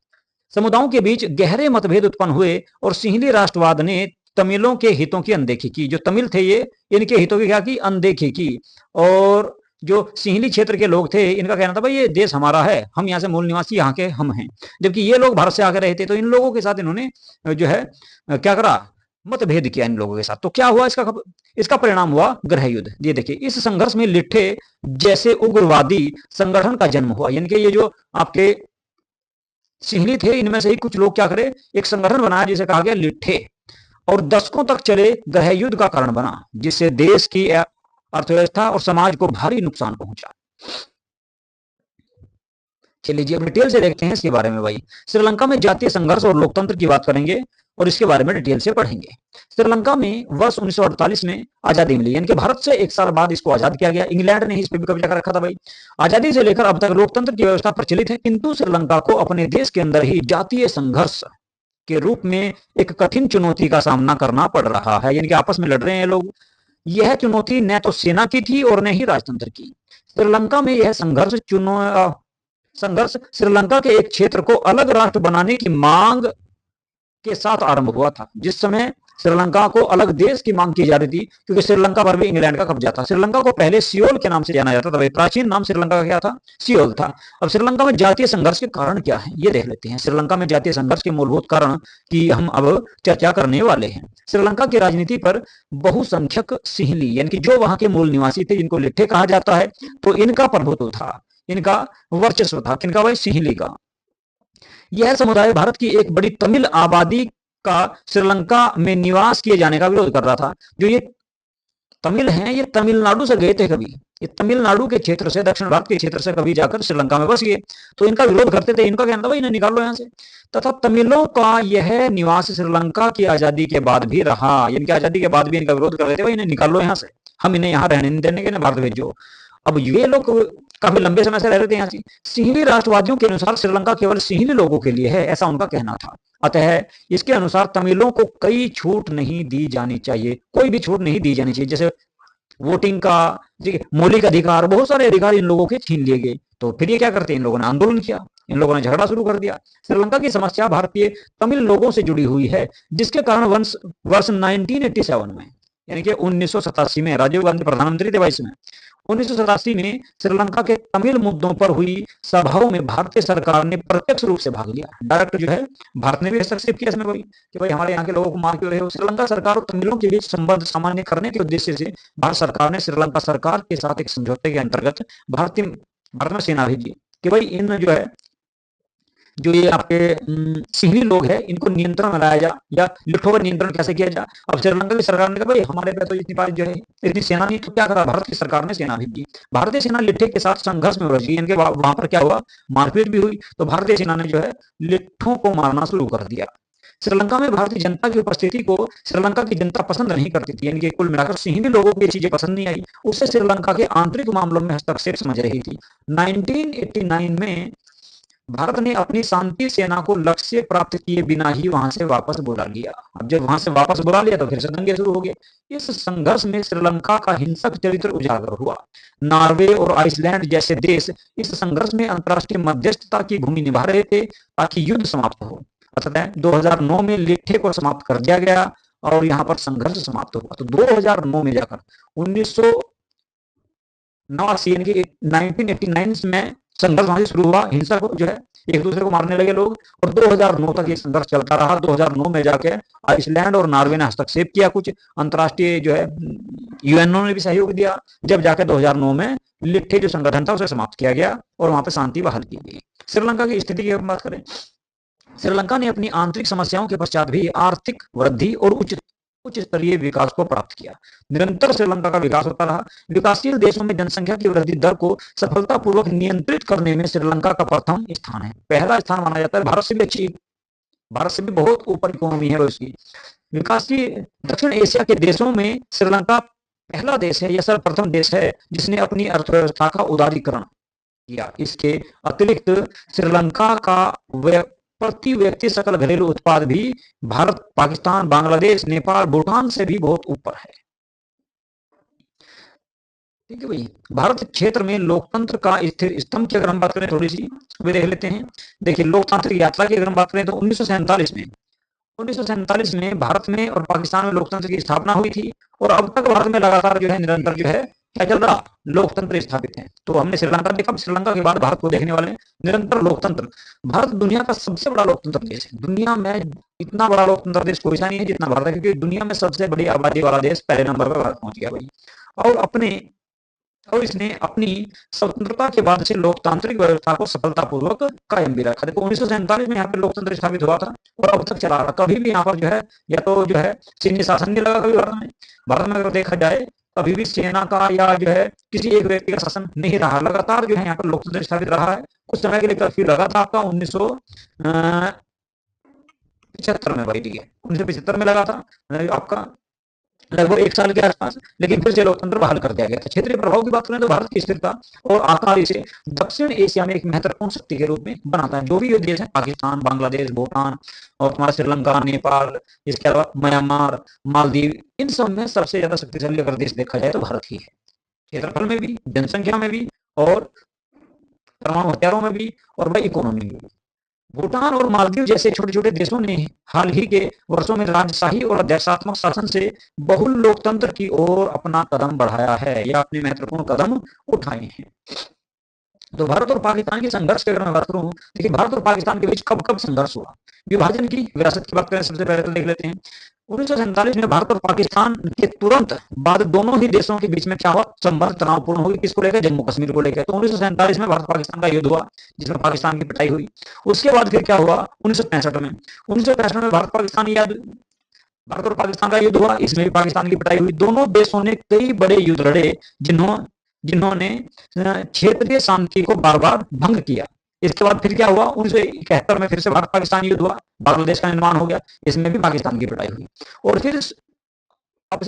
समुदायों के बीच गहरे मतभेद उत्पन्न हुए और सिंहली राष्ट्रवाद ने तमिलों के हितों की अनदेखी की। जो तमिल थे ये इनके हितों की क्या की, अनदेखी की। और जो सिंहली क्षेत्र के लोग थे इनका कहना था भाई ये देश हमारा है, हम यहाँ से मूल निवासी, यहाँ के हम हैं। जबकि ये लोग भारत से आकर रहे थे, तो इन लोगों के साथ इन्होंने जो है क्या करा, मतभेद किया इन लोगों के साथ। तो क्या हुआ, इसका परिणाम हुआ गृह युद्ध। ये देखिए इस संघर्ष में लिट्ठे जैसे उग्रवादी संगठन का जन्म हुआ, यानी कि ये जो आपके सिंहली थे इनमें से ही कुछ लोग क्या करे, एक संगठन बनाया जिसे कहा गया लिट्ठे, और दशकों तक चले गृह युद्ध का कारण बना, जिससे देश की अर्थव्यवस्था और समाज को भारी नुकसान पहुंचा। चलिए जी अब डिटेल से देखते हैं इसके बारे में भाई। श्रीलंका में जातीय संघर्ष और लोकतंत्र की बात करेंगे और इसके बारे में डिटेल से पढ़ेंगे। श्रीलंका में वर्ष 1948 में आजादी मिली, यानी कि भारत से 1 साल बाद इसको आजाद किया गया। इंग्लैंड ने इस पर भी कब्जा कर रखा था भाई। आजादी से लेकर अब तक लोकतंत्र की व्यवस्था प्रचलित है, किंतु श्रीलंका को अपने देश के अंदर ही जातीय संघर्ष के रूप में एक कठिन चुनौती का सामना करना पड़ रहा है, यानी कि आपस में लड़ रहे हैं लोग। यह चुनौती न तो सेना की थी और न ही राजतंत्र की। श्रीलंका में यह संघर्ष श्रीलंका के एक क्षेत्र को अलग राष्ट्र बनाने की मांग के साथ आरंभ हुआ था। जिस समय श्रीलंका को अलग देश की मांग की जा रही थी, क्योंकि श्रीलंका पर भी इंग्लैंड का कब्जा था। श्रीलंका को पहले सियोल के नाम से जाना जाता था, प्राचीन नाम श्रीलंका का क्या था, सियोल था। अब श्रीलंका में जातीय संघर्ष के कारण क्या है ये देख लेते हैं। श्रीलंका में जातीय संघर्ष के मूलभूत कारण की हम अब चर्चा करने वाले हैं। श्रीलंका की राजनीति पर बहुसंख्यक सिंहली, यानी कि जो वहां के मूल निवासी थे जिनको लिट्ठे कहा जाता है, तो इनका प्रभुत्व था, इनका वर्चस्व था। किनका भाई, सिंहली का। यह समुदाय भारत की एक बड़ी तमिल आबादी का श्रीलंका में निवास किए जाने का विरोध कर रहा था। जो ये तमिल हैं ये तमिलनाडु से गए थे, कभी ये तमिलनाडु के क्षेत्र से, दक्षिण भारत के क्षेत्र से कभी जाकर श्रीलंका में बस गए, तो इनका विरोध करते थे। इनका कहना था भाई इन्हें निकालो यहाँ से। तथा तमिलों का यह निवास श्रीलंका की आजादी के बाद भी रहा, इनकी आजादी के बाद भी इनका विरोध कर रहे थे भाई इन्हें निकालो यहाँ से, हम इन्हें यहाँ रहने नहीं देने के, भारत भेजो। अब ये लोग काफी लंबे समय से रह रहे थे यहाँ से। सिंहली राष्ट्रवादियों के अनुसार श्रीलंका केवल सिंहली लोगों के लिए है, ऐसा उनका कहना था। अतः इसके अनुसार तमिलों को कई छूट नहीं दी जानी चाहिए, कोई भी छूट नहीं दी जानी चाहिए। जैसे वोटिंग का, ठीक है, मौलिक अधिकार, बहुत सारे अधिकार इन लोगों के छीन लिए गए। तो फिर ये क्या करते हैं, इन लोगों ने आंदोलन किया, इन लोगों ने झगड़ा शुरू कर दिया। श्रीलंका की समस्या भारतीय तमिल लोगों से जुड़ी हुई है, जिसके कारण वर्ष 1987 में, यानी कि 1987 में, राजीव गांधी प्रधानमंत्री थे 22 में, 1987 में श्रीलंका के तमिल मुद्दों पर हुई सभाओं में भारतीय सरकार ने प्रत्यक्ष रूप से भाग लिया। डायरेक्ट जो है भारत ने भी हस्तक्षेप किया इसमें कि भाई हमारे यहाँ के लोगों को मार क्यों रहे हो। श्रीलंका सरकार और तमिलों के बीच संबंध सामान्य करने के उद्देश्य से भारत सरकार ने श्रीलंका सरकार के साथ एक समझौते के अंतर्गत भारत में सेना भेजी कि भाई इन जो ये आपके सिंहली लोग हैं, इनको नियंत्रण में लाया जा, या लिट्ठों पर नियंत्रण कैसे किया जाए। अब श्रीलंका की सरकार ने कहा भाई हमारे पे तो इतनी जो है इतनी सेना नहीं, तो क्या करा, भारत की सरकार ने सेना भेजी। भारतीय सेना लिट्ठे के साथ संघर्ष में उलझ गई, इनके वहां पर क्या हुआ, मारपीट भी हुई। तो भारतीय सेना ने जो है लिट्ठों को मारना शुरू कर दिया। श्रीलंका में भारतीय जनता की उपस्थिति को श्रीलंका की जनता पसंद नहीं करती थी, यानी कि कुल मिलाकर सिंहली लोगों को ये चीजें पसंद नहीं आई। उससे श्रीलंका के आंतरिक मामलों में हस्तक्षेप समझ रही थी। 1989 में भारत ने अपनी शांति सेना को लक्ष्य प्राप्त किए बिना ही वहां से वापस बुला लिया। अब जब वहां से वापस बुला लिया तो फिर से दंगे शुरू हो गए। इस संघर्ष में श्रीलंका का हिंसक चरित्र उजागर हुआ। नॉर्वे और आइसलैंड जैसे देश इस संघर्ष में अंतर्राष्ट्रीय मध्यस्थता की भूमि निभा रहे थे ताकि युद्ध समाप्त हो। अतः 2009 में लिट्ठे को समाप्त कर दिया गया और यहाँ पर संघर्ष समाप्त हुआ। तो 2009 में जाकर 1989 में संघर्ष वहां से शुरू हुआ, हिंसा को जो है एक दूसरे को मारने लगे लोग, और 2009 तक ये संघर्ष चलता रहा। 2009 में जाके आइसलैंड और नॉर्वे ने हस्तक्षेप किया, कुछ अंतर्राष्ट्रीय जो है यूएनओ ने भी सहयोग दिया। जब जाके 2009 में लिट्ठे जो संगठन था उसे समाप्त किया गया और वहां पर शांति बहाल की गई। श्रीलंका की स्थिति की बात करें, श्रीलंका ने अपनी आंतरिक समस्याओं के पश्चात भी आर्थिक वृद्धि और उच्च स्तरीय विकास को प्राप्त किया। निरंतर श्रीलंका का विकास होता रहा। विकासशील देशों में जनसंख्या की वृद्धि दर को सफलतापूर्वक नियंत्रित करने में श्रीलंका का प्रथम स्थान है। पहला स्थान माना जाता है। भारत से भी अच्छी, भारत से भी बहुत ऊपर इकोनॉमी है उसकी। विकासशील दक्षिण एशिया के देशों में श्रीलंका पहला देश है या सर्वप्रथम देश है जिसने अपनी अर्थव्यवस्था का उदारीकरण किया। इसके अतिरिक्त श्रीलंका का प्रति व्यक्ति सकल घरेलू उत्पाद भी भारत, पाकिस्तान, बांग्लादेश, नेपाल, भूटान से भी बहुत ऊपर है। ठीक है भाई। भारत क्षेत्र में लोकतंत्र का स्थिर स्तंभ की अगर हम बात करें, थोड़ी सी वे देख लेते हैं। देखिए लोकतांत्रिक यात्रा की अगर हम बात करें तो 1947 में भारत में और पाकिस्तान में लोकतंत्र की स्थापना हुई थी और अब तक भारत में लगातार जो है निरंतर जो है क्या चल रहा, लोकतंत्र स्थापित है। तो हमने श्रीलंका देखा, श्रीलंका के बाद भारत को देखने वाले निरंतर लोकतंत्र। भारत दुनिया का सबसे बड़ा लोकतंत्र देश है। दुनिया में इतना बड़ा लोकतंत्र देश कोई सा नहीं है जितना भारत है, क्योंकि दुनिया में सबसे बड़ी आबादी वाला देश पहले नंबर पर भारत पहुंच गया भाई। और इसने अपनी स्वतंत्रता के बाद से लोकतांत्रिक व्यवस्था को सफलतापूर्वक कायम भी रखा। देखो 1947 में यहाँ पे लोकतंत्र स्थापित हुआ था और अब तक चला रहा। कभी भी यहाँ पर जो है या तो जो है सैन्य शासन नहीं लगा कभी भारत में अगर देखा जाए कभी भी सेना का या जो है किसी एक व्यक्ति का शासन नहीं रहा। लगातार जो है यहाँ पर लोकतंत्र स्थापित रहा है। कुछ समय के लिए कर्फ्यू लगा था आपका 1975 में भाई, ठीक है 1975 में लगा था आपका लगभग 1 साल के आसपास, लेकिन फिर से लोकतंत्र बहाल कर दिया गया था। क्षेत्रीय प्रभाव की बात करें तो भारत की स्थिरता और आकार इसे दक्षिण एशिया में एक महत्वपूर्ण शक्ति के रूप में बनाता है। जो भी ये देश है, पाकिस्तान, बांग्लादेश, भूटान और तुम्हारा श्रीलंका, नेपाल, इसके अलावा म्यांमार, मालदीव, इन सब में सबसे ज्यादा शक्तिशाली अगर देश देखा जाए तो भारत ही है। क्षेत्रफल में भी, जनसंख्या में भी और परमाणु हथियारों में भी और भाई इकोनॉमी में भी। भूटान और मालदीव जैसे छोटे छोटे देशों ने हाल ही के वर्षों में राजशाही और अध्यक्षात्मक शासन से बहुल लोकतंत्र की ओर अपना कदम बढ़ाया है या अपने महत्वपूर्ण कदम उठाए हैं। तो भारत और पाकिस्तान के संघर्ष की अगर मैं बात करूं, देखिए भारत और पाकिस्तान के बीच कब कब संघर्ष हुआ। विभाजन की विरासत की बात करें सबसे पहले तो देख लेते हैं। 1947 में भारत और पाकिस्तान के तुरंत बाद दोनों ही देशों के बीच में क्या हुआ, संबंध तनावपूर्ण हो गए। किसको लेकर, जम्मू कश्मीर को लेकर। तो 1947 में भारत पाकिस्तान का युद्ध हुआ जिसमें पाकिस्तान की पिटाई हुई। उसके बाद फिर क्या हुआ 1965 में, 1965 में भारत और पाकिस्तान का युद्ध हुआ। इसमें भी पाकिस्तान की पिटाई हुई। दोनों देशों ने कई बड़े युद्ध लड़े जिन्होंने क्षेत्रीय शांति को बार बार भंग किया। इसके बाद फिर क्या हुआ 1971 में फिर से भारत पाकिस्तान युद्ध हुआ, बांग्लादेश का निर्माण हो गया। इसमें भी पाकिस्तान की पिटाई हुई। और फिर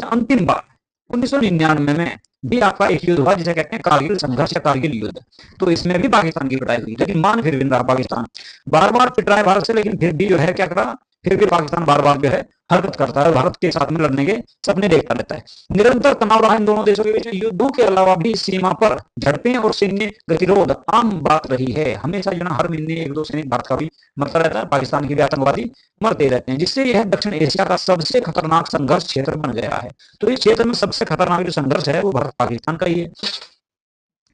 अंतिम बार 1999 में भी आपका एक युद्ध हुआ जिसे कहते हैं कारगिल संघर्ष या कारगिल युद्ध। तो इसमें भी पाकिस्तान की पिटाई हुई, लेकिन मान फिर भी रहा पाकिस्तान। बार बार पिट रहा है भारत से, लेकिन फिर भी जो है क्या करा, फिर भी पाकिस्तान बार बार जो है हरकत करता है, भारत के साथ में लड़ने के सपने देखता रहता है। निरंतर तनाव रहा इन दोनों देशों के बीच में। युद्धों के अलावा भी सीमा पर झड़पें और सैन्य गतिरोध आम बात रही है। हमेशा जो ना हर महीने एक दो सैनिक भारत का भी मरता रहता है, पाकिस्तान के भी आतंकवादी मरते रहते हैं, जिससे यह दक्षिण एशिया का सबसे खतरनाक संघर्ष क्षेत्र बन गया है। तो इस क्षेत्र में सबसे खतरनाक जो संघर्ष है वो भारत पाकिस्तान का ही है।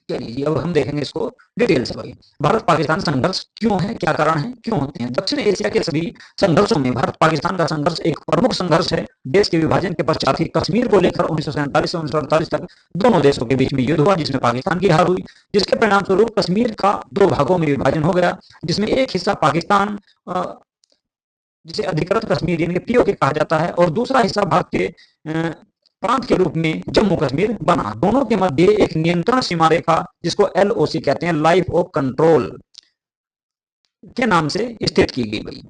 चलिए अब हम देखेंगे इसको डिटेल से। भाई भारत पाकिस्तान संघर्ष क्यों है, क्या कारण है, क्यों होते हैं? दक्षिण एशिया के सभी संघर्षों में भारत पाकिस्तान का संघर्ष एक प्रमुख संघर्ष है। देश के विभाजन के पश्चात ही कश्मीर को लेकर 1947 से 1948 तक दोनों देशों के बीच में युद्ध हुआ, जिसमें पाकिस्तान की हार हुई, जिसके परिणाम स्वरूप कश्मीर का दो भागों में विभाजन हो गया, जिसमें एक हिस्सा पाकिस्तान जिसे अधिकृत कश्मीर यानी कि पीओके कहा जाता है, और दूसरा हिस्सा भारत के प्रांत के रूप में जम्मू कश्मीर बना। दोनों के मध्य एक नियंत्रण सीमा रेखा जिसको एलओसी कहते हैं, लाइफ ऑफ कंट्रोल के नाम से स्थित की गई।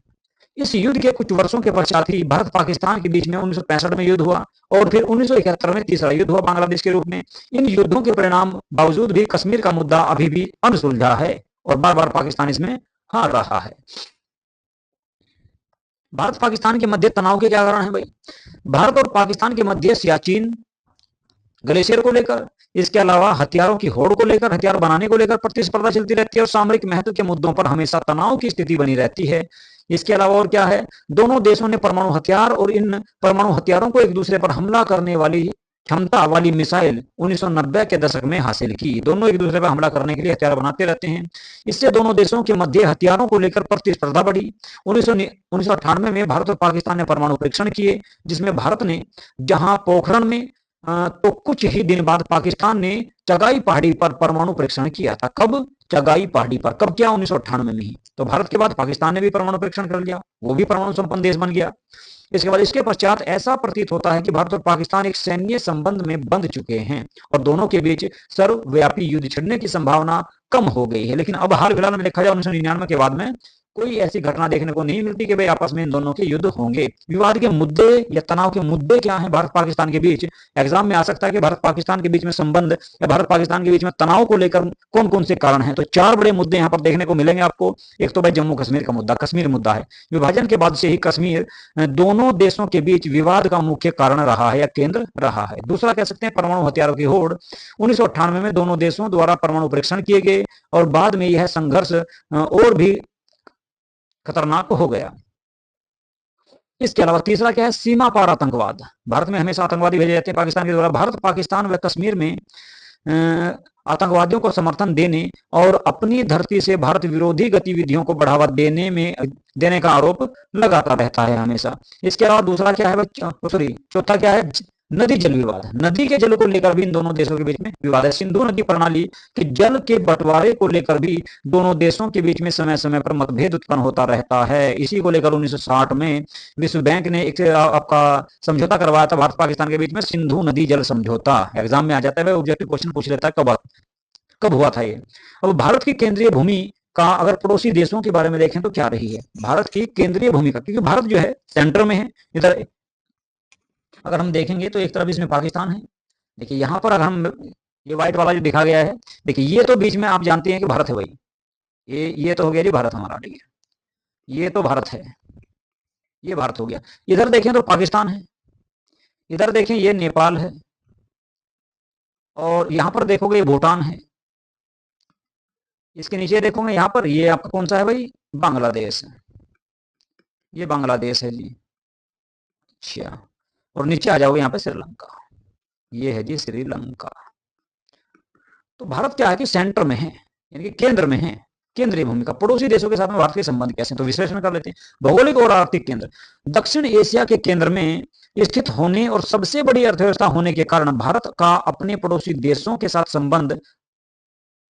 इस युद्ध के कुछ वर्षों के पश्चात ही भारत पाकिस्तान के बीच में 1965 में युद्ध हुआ, और फिर 1971 में तीसरा युद्ध हुआ बांग्लादेश के रूप में। इन युद्धों के परिणाम बावजूद भी कश्मीर का मुद्दा अभी भी अनसुलझा है और बार बार पाकिस्तान इसमें हार रहा है। भारत पाकिस्तान के मध्य तनाव के क्या कारण है भाई? भारत और पाकिस्तान के मध्य सियाचिन ग्लेशियर को लेकर, इसके अलावा हथियारों की होड़ को लेकर, हथियार बनाने को लेकर प्रतिस्पर्धा चलती रहती है, और सामरिक महत्व के मुद्दों पर हमेशा तनाव की स्थिति बनी रहती है। इसके अलावा और क्या है? दोनों देशों ने परमाणु हथियार और इन परमाणु हथियारों को एक दूसरे पर हमला करने वाली क्षमता वाली मिसाइल 1990 के दशक में हासिल की। दोनों एक दूसरे पर हमला करने के लिए हथियार बनाते रहते हैं। इससे दोनों देशों के मध्य हथियारों को लेकर प्रतिस्पर्धा बढ़ी। 1998 में भारत और पाकिस्तान ने परमाणु परीक्षण किए, जिसमें भारत ने जहां पोखरण में तो कुछ ही दिन बाद पाकिस्तान ने चगाई पहाड़ी पर परमाणु परीक्षण किया था। कब? चगाई पहाड़ी पर। कब किया? 1998 में ही। तो भारत के बाद पाकिस्तान ने भी परमाणु परीक्षण कर लिया, वो भी परमाणु संपन्न देश बन गया। इसके बाद इसके पश्चात ऐसा प्रतीत होता है कि भारत और पाकिस्तान एक सैन्य संबंध में बंध चुके हैं और दोनों के बीच सर्वव्यापी युद्ध छिड़ने की संभावना कम हो गई है। लेकिन अब हाल फिलहाल में देखा जाए 1999 के बाद में कोई ऐसी घटना देखने को नहीं मिलती कि भाई आपस में इन दोनों के युद्ध होंगे। विवाद के मुद्दे या तनाव के मुद्दे क्या हैं भारत पाकिस्तान के बीच? एग्जाम में आ सकता है कि भारत पाकिस्तान के बीच में संबंध या भारत पाकिस्तान के बीच में तनाव को लेकर कौन कौन से कारण हैं। तो चार बड़े मुद्दे यहाँ पर देखने को मिलेंगे आपको। एक तो भाई जम्मू कश्मीर का मुद्दा, कश्मीर मुद्दा है। विभाजन के बाद से ही कश्मीर दोनों देशों के बीच विवाद का मुख्य कारण रहा है या केंद्र रहा है। दूसरा कह सकते हैं परमाणु हथियारों की होड़। 1998 में दोनों देशों द्वारा परमाणु परीक्षण किए गए और बाद में यह संघर्ष और भी खतरनाक हो गया। इसके अलावा तीसरा क्या है? सीमा पार आतंकवाद। भारत में हमेशा आतंकवादी भेजे जाते हैं पाकिस्तान के द्वारा। भारत पाकिस्तान व कश्मीर में आतंकवादियों को समर्थन देने और अपनी धरती से भारत विरोधी गतिविधियों को बढ़ावा देने का आरोप लगाता रहता है हमेशा। इसके अलावा दूसरा क्या है? चौथा क्या है? नदी जल विवाद। नदी के जल को लेकर भी इन दोनों देशों के बीच में विवाद है। सिंधु नदी प्रणाली के जल के बंटवारे को लेकर भी दोनों देशों के बीच में समय समय पर मतभेद उत्पन्न होता रहता है। इसी को लेकर 1960 में विश्व बैंक ने एक आपका समझौता करवाया था भारत पाकिस्तान के बीच में, सिंधु नदी जल समझौता। एग्जाम में आ जाता है, ऑब्जेक्टिव क्वेश्चन पूछ लेता है कब हुआ था ये। अब भारत की केंद्रीय भूमि का अगर पड़ोसी देशों के बारे में देखें तो क्या रही है भारत की केंद्रीय भूमिका? क्योंकि भारत जो है सेंटर में है। इधर अगर हम देखेंगे तो एक तरफ इसमें पाकिस्तान है। देखिए यहाँ पर अगर हम ये व्हाइट वाला जो दिखा गया है, देखिए ये तो बीच में आप जानते हैं कि भारत है भाई। ये तो हो गया जी भारत हमारा। ठीक है, ये तो भारत है, ये भारत हो गया। इधर देखें तो पाकिस्तान है, इधर देखें ये नेपाल है, और यहाँ पर देखोगे ये भूटान है। इसके नीचे देखोगे यहाँ पर ये आपका कौन सा है भाई? बांग्लादेश है। ये बांग्लादेश है जी। अच्छा, और नीचे आ जाओगे यहाँ पे श्रीलंका। ये है जी श्रीलंका। तो भारत क्या है कि सेंटर में है, यानी कि केंद्र में है, केंद्रीय भूमिका। पड़ोसी देशों के साथ में भारत के संबंध कैसे? तो विश्लेषण कर लेते हैं। भौगोलिक और आर्थिक केंद्र। दक्षिण एशिया के केंद्र में स्थित होने और सबसे बड़ी अर्थव्यवस्था होने के कारण भारत का अपने पड़ोसी देशों के साथ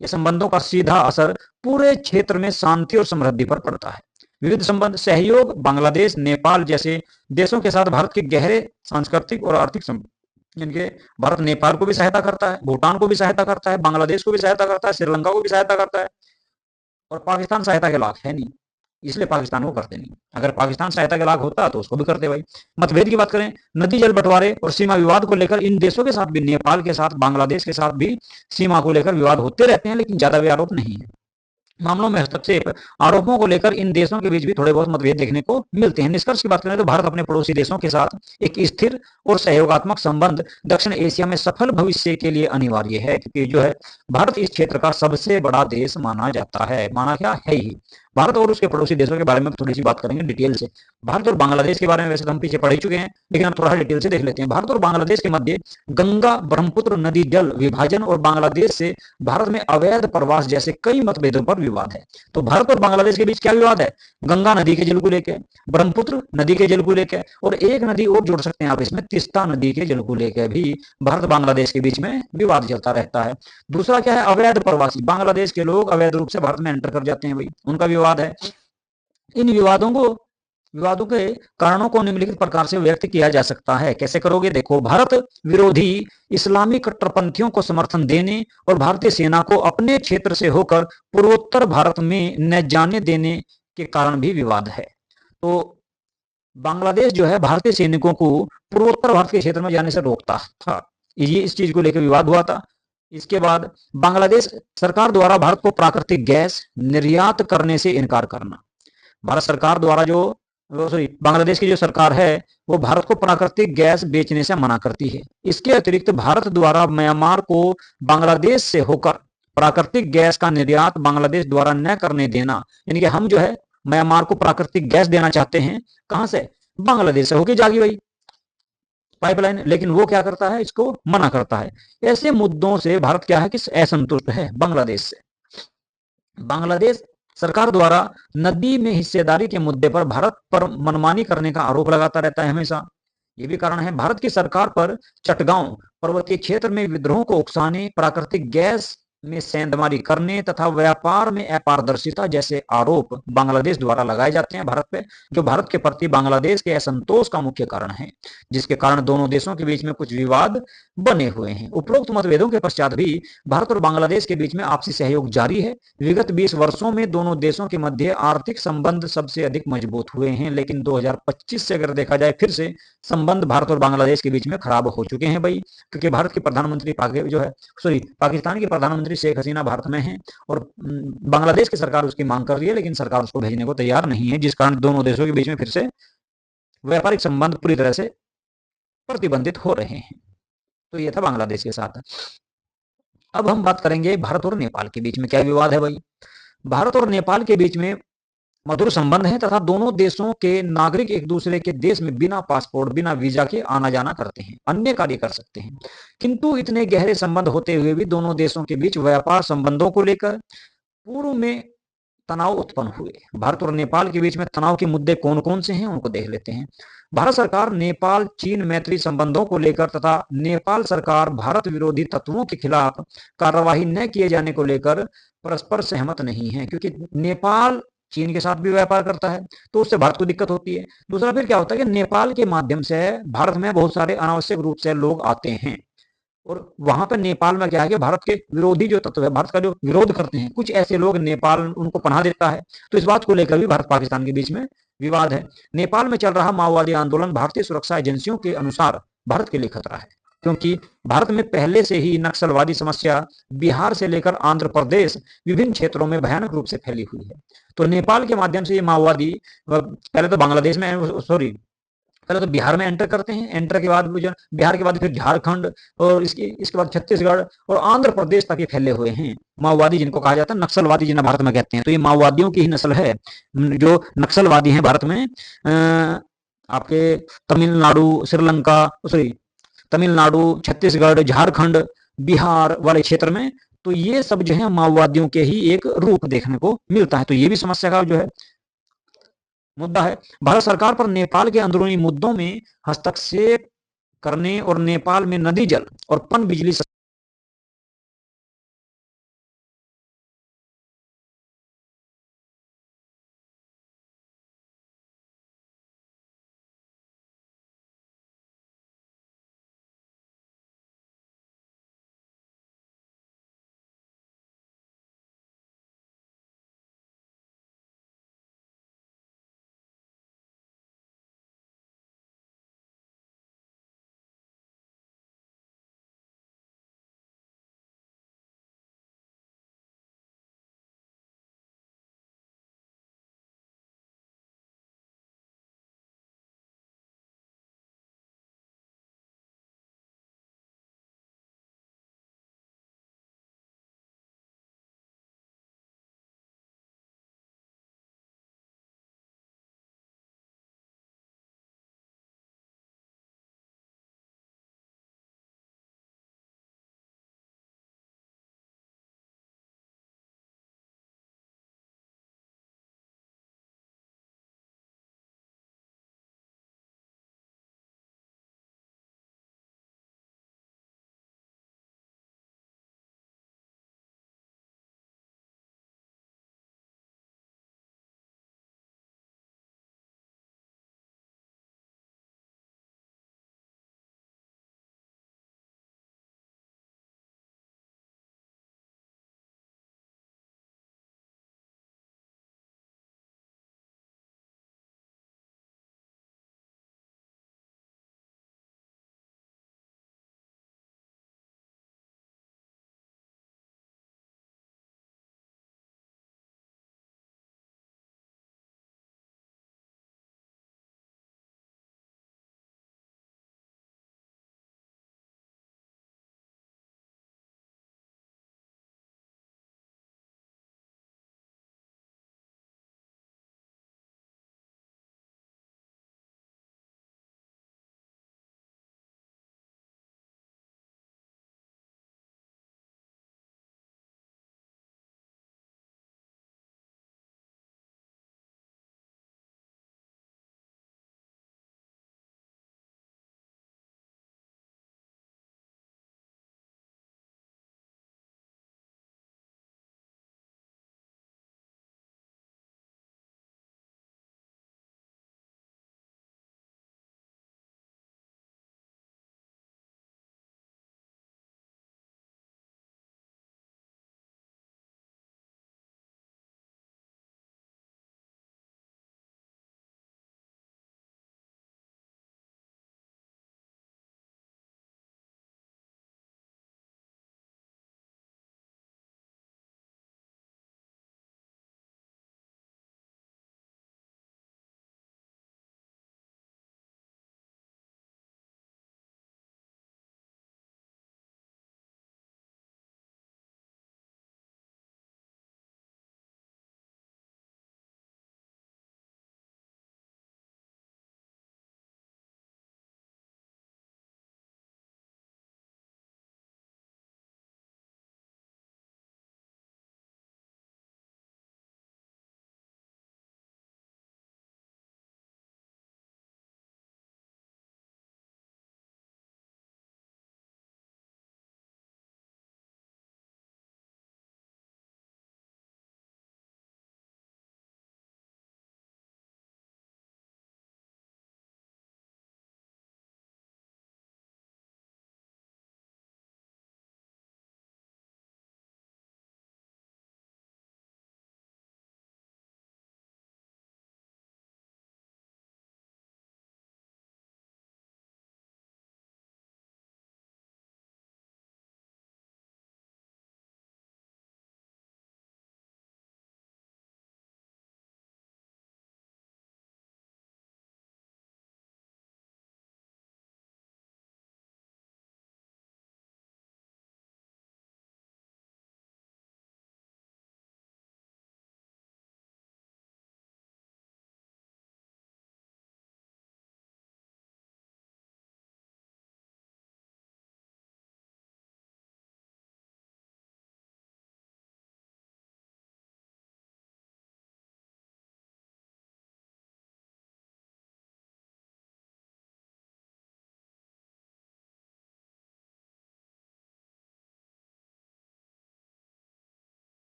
संबंधों का सीधा असर पूरे क्षेत्र में शांति और समृद्धि पर पड़ता है। विविध संबंध, सहयोग। बांग्लादेश, नेपाल जैसे देशों के साथ भारत के गहरे सांस्कृतिक और आर्थिक संबंध, जिनके भारत नेपाल को भी सहायता करता है, भूटान को भी सहायता करता है, बांग्लादेश को भी सहायता करता है, श्रीलंका को भी सहायता करता है। और पाकिस्तान सहायता के लायक है नहीं, इसलिए पाकिस्तान को करते नहीं। अगर पाकिस्तान सहायता के लायक होता तो उसको भी करते भाई। मतभेद की बात करें, नदी जल बंटवारे और सीमा विवाद को लेकर इन देशों के साथ भी, नेपाल के साथ, बांग्लादेश के साथ भी सीमा को लेकर विवाद होते रहते हैं, लेकिन ज्यादा व्यारोप नहीं है। मामलों में हस्तक्षेप, आरोपों को लेकर इन देशों के बीच भी थोड़े बहुत मतभेद देखने को मिलते हैं। निष्कर्ष की बात करें तो भारत अपने पड़ोसी देशों के साथ एक स्थिर और सहयोगात्मक संबंध दक्षिण एशिया में सफल भविष्य के लिए अनिवार्य है, क्योंकि जो है भारत इस क्षेत्र का सबसे बड़ा देश माना जाता है, माना क्या है ही। भारत और उसके पड़ोसी देशों के बारे में थोड़ी सी बात करेंगे डिटेल से। भारत और बांग्लादेश के बारे में वैसे तो हम पीछे पढ़ ही चुके हैं, लेकिन हम थोड़ा डिटेल से देख लेते हैं। भारत और बांग्लादेश के मध्य गंगा ब्रह्मपुत्र नदी जल विभाजन और बांग्लादेश से भारत में अवैध प्रवास जैसे कई मतभेदों पर विवाद है। तो भारत और बांग्लादेश के बीच क्या विवाद है? गंगा नदी के जल को लेकर, ब्रह्मपुत्र नदी के जल को लेकर, और एक नदी और जोड़ सकते हैं आप इसमें, तीस्ता नदी के जल को लेकर भी भारत बांग्लादेश के बीच में विवाद चलता रहता है। दूसरा क्या है? अवैध प्रवासी, बांग्लादेश के लोग अवैध रूप से भारत में एंटर कर जाते हैं भाई, उनका विवाद है। इन विवादों के कारणों को निम्नलिखित प्रकार से व्यक्त किया जा सकता है। कैसे करोगे? देखो, भारत विरोधी इस्लामी कट्टरपंथियों को समर्थन देने और भारतीय सेना को अपने क्षेत्र से होकर पूर्वोत्तर भारत में न जाने देने के कारण भी विवाद है। तो बांग्लादेश जो है भारतीय सैनिकों को पूर्वोत्तर भारत के क्षेत्र में जाने से रोकता था, ये इस चीज को लेकर विवाद हुआ था। इसके बाद बांग्लादेश सरकार द्वारा भारत को प्राकृतिक गैस निर्यात करने से इनकार करना। भारत सरकार द्वारा जो सॉरी बांग्लादेश की जो सरकार है वो भारत को प्राकृतिक गैस बेचने से मना करती है। इसके अतिरिक्त भारत द्वारा म्यांमार को बांग्लादेश से होकर प्राकृतिक गैस का निर्यात बांग्लादेश द्वारा न करने देना, यानी कि हम जो है म्यांमार को प्राकृतिक गैस देना चाहते हैं, कहां से? बांग्लादेश से होके जागी भाई पाइपलाइन, लेकिन वो क्या करता है? इसको मना करता है। ऐसे मुद्दों से भारत क्या है कि असंतुष्ट है बांग्लादेश से। बांग्लादेश सरकार द्वारा नदी में हिस्सेदारी के मुद्दे पर भारत पर मनमानी करने का आरोप लगाता रहता है हमेशा। ये भी कारण है। भारत की सरकार पर चटगांव पर्वतीय क्षेत्र में विद्रोह को उकसाने, प्राकृतिक गैस में सेंधमारी करने तथा व्यापार में अपारदर्शिता जैसे आरोप बांग्लादेश द्वारा लगाए जाते हैं भारत पे, जो भारत के प्रति बांग्लादेश के असंतोष का मुख्य कारण है, जिसके कारण दोनों देशों के बीच में कुछ विवाद बने हुए हैं। उपरोक्त मतभेदों के पश्चात भी भारत और बांग्लादेश के बीच में आपसी सहयोग जारी है। विगत 20 वर्षों में दोनों देशों के मध्य आर्थिक संबंध सबसे अधिक मजबूत हुए हैं, लेकिन 2025 से अगर देखा जाए फिर से संबंध भारत और बांग्लादेश के बीच में खराब हो चुके हैं भाई, क्योंकि भारत के प्रधानमंत्री पाकिस्तान की प्रधानमंत्री शेख हसीना भारत में है और बांग्लादेश की सरकार उसकी मांग कर रही है, लेकिन सरकार उसको भेजने को तैयार नहीं है, जिस कारण दोनों देशों के बीच में फिर से व्यापारिक संबंध पूरी तरह से प्रतिबंधित हो रहे हैं। तो ये था बांग्लादेश के साथ। अब हम बात करेंगे भारत और नेपाल के बीच में क्या विवाद है भाई। भारत और नेपाल के बीच में मधुर संबंध है तथा दोनों देशों के नागरिक एक दूसरे के देश में बिना पासपोर्ट बिना वीजा के आना जाना करते हैं, अन्य कार्य कर सकते हैं। किंतु इतने गहरे संबंध होते हुए भी दोनों देशों के बीच व्यापार संबंधों को लेकर पूर्व में तनाव उत्पन्न हुए। भारत और नेपाल के बीच में तनाव के मुद्दे कौन कौन से हैं उनको देख लेते हैं। भारत सरकार नेपाल चीन मैत्री संबंधों को लेकर तथा नेपाल सरकार भारत विरोधी तत्वों के खिलाफ कार्यवाही न किए जाने को लेकर परस्पर सहमत नहीं है, क्योंकि नेपाल चीन के साथ भी व्यापार करता है तो उससे भारत को दिक्कत होती है। दूसरा फिर क्या होता है कि नेपाल के माध्यम से भारत में बहुत सारे अनावश्यक रूप से लोग आते हैं और वहां पर नेपाल में क्या है कि भारत के विरोधी जो तत्व है, भारत का जो विरोध करते हैं, कुछ ऐसे लोग नेपाल उनको पनाह देता है। तो इस बात को लेकर भी भारत पाकिस्तान के बीच में विवाद है। नेपाल में चल रहा माओवादी आंदोलन भारतीय सुरक्षा एजेंसियों के अनुसार भारत के लिए खतरा है, क्योंकि भारत में पहले से ही नक्सलवादी समस्या बिहार से लेकर आंध्र प्रदेश विभिन्न क्षेत्रों में भयानक रूप से फैली हुई है। तो नेपाल के माध्यम से ये माओवादी पहले तो बांग्लादेश में सॉरी पहले तो बिहार में एंटर करते हैं, एंटर के बाद बिहार के बाद फिर झारखंड और इसके बाद छत्तीसगढ़ और आंध्र प्रदेश तक ये फैले हुए हैं माओवादी, जिनको कहा जाता है नक्सलवादी, जिन्हें भारत में कहते हैं। तो ये माओवादियों की ही नस्ल है जो नक्सलवादी हैं भारत में। आपके तमिलनाडु, श्रीलंका, सॉरी तमिलनाडु, छत्तीसगढ़, झारखंड, बिहार वाले क्षेत्र में, तो ये सब जो है माओवादियों के ही एक रूप देखने को मिलता है। तो ये भी समस्या का जो है मुद्दा है। भारत सरकार पर नेपाल के अंदरूनी मुद्दों में हस्तक्षेप करने और नेपाल में नदी जल और पन बिजली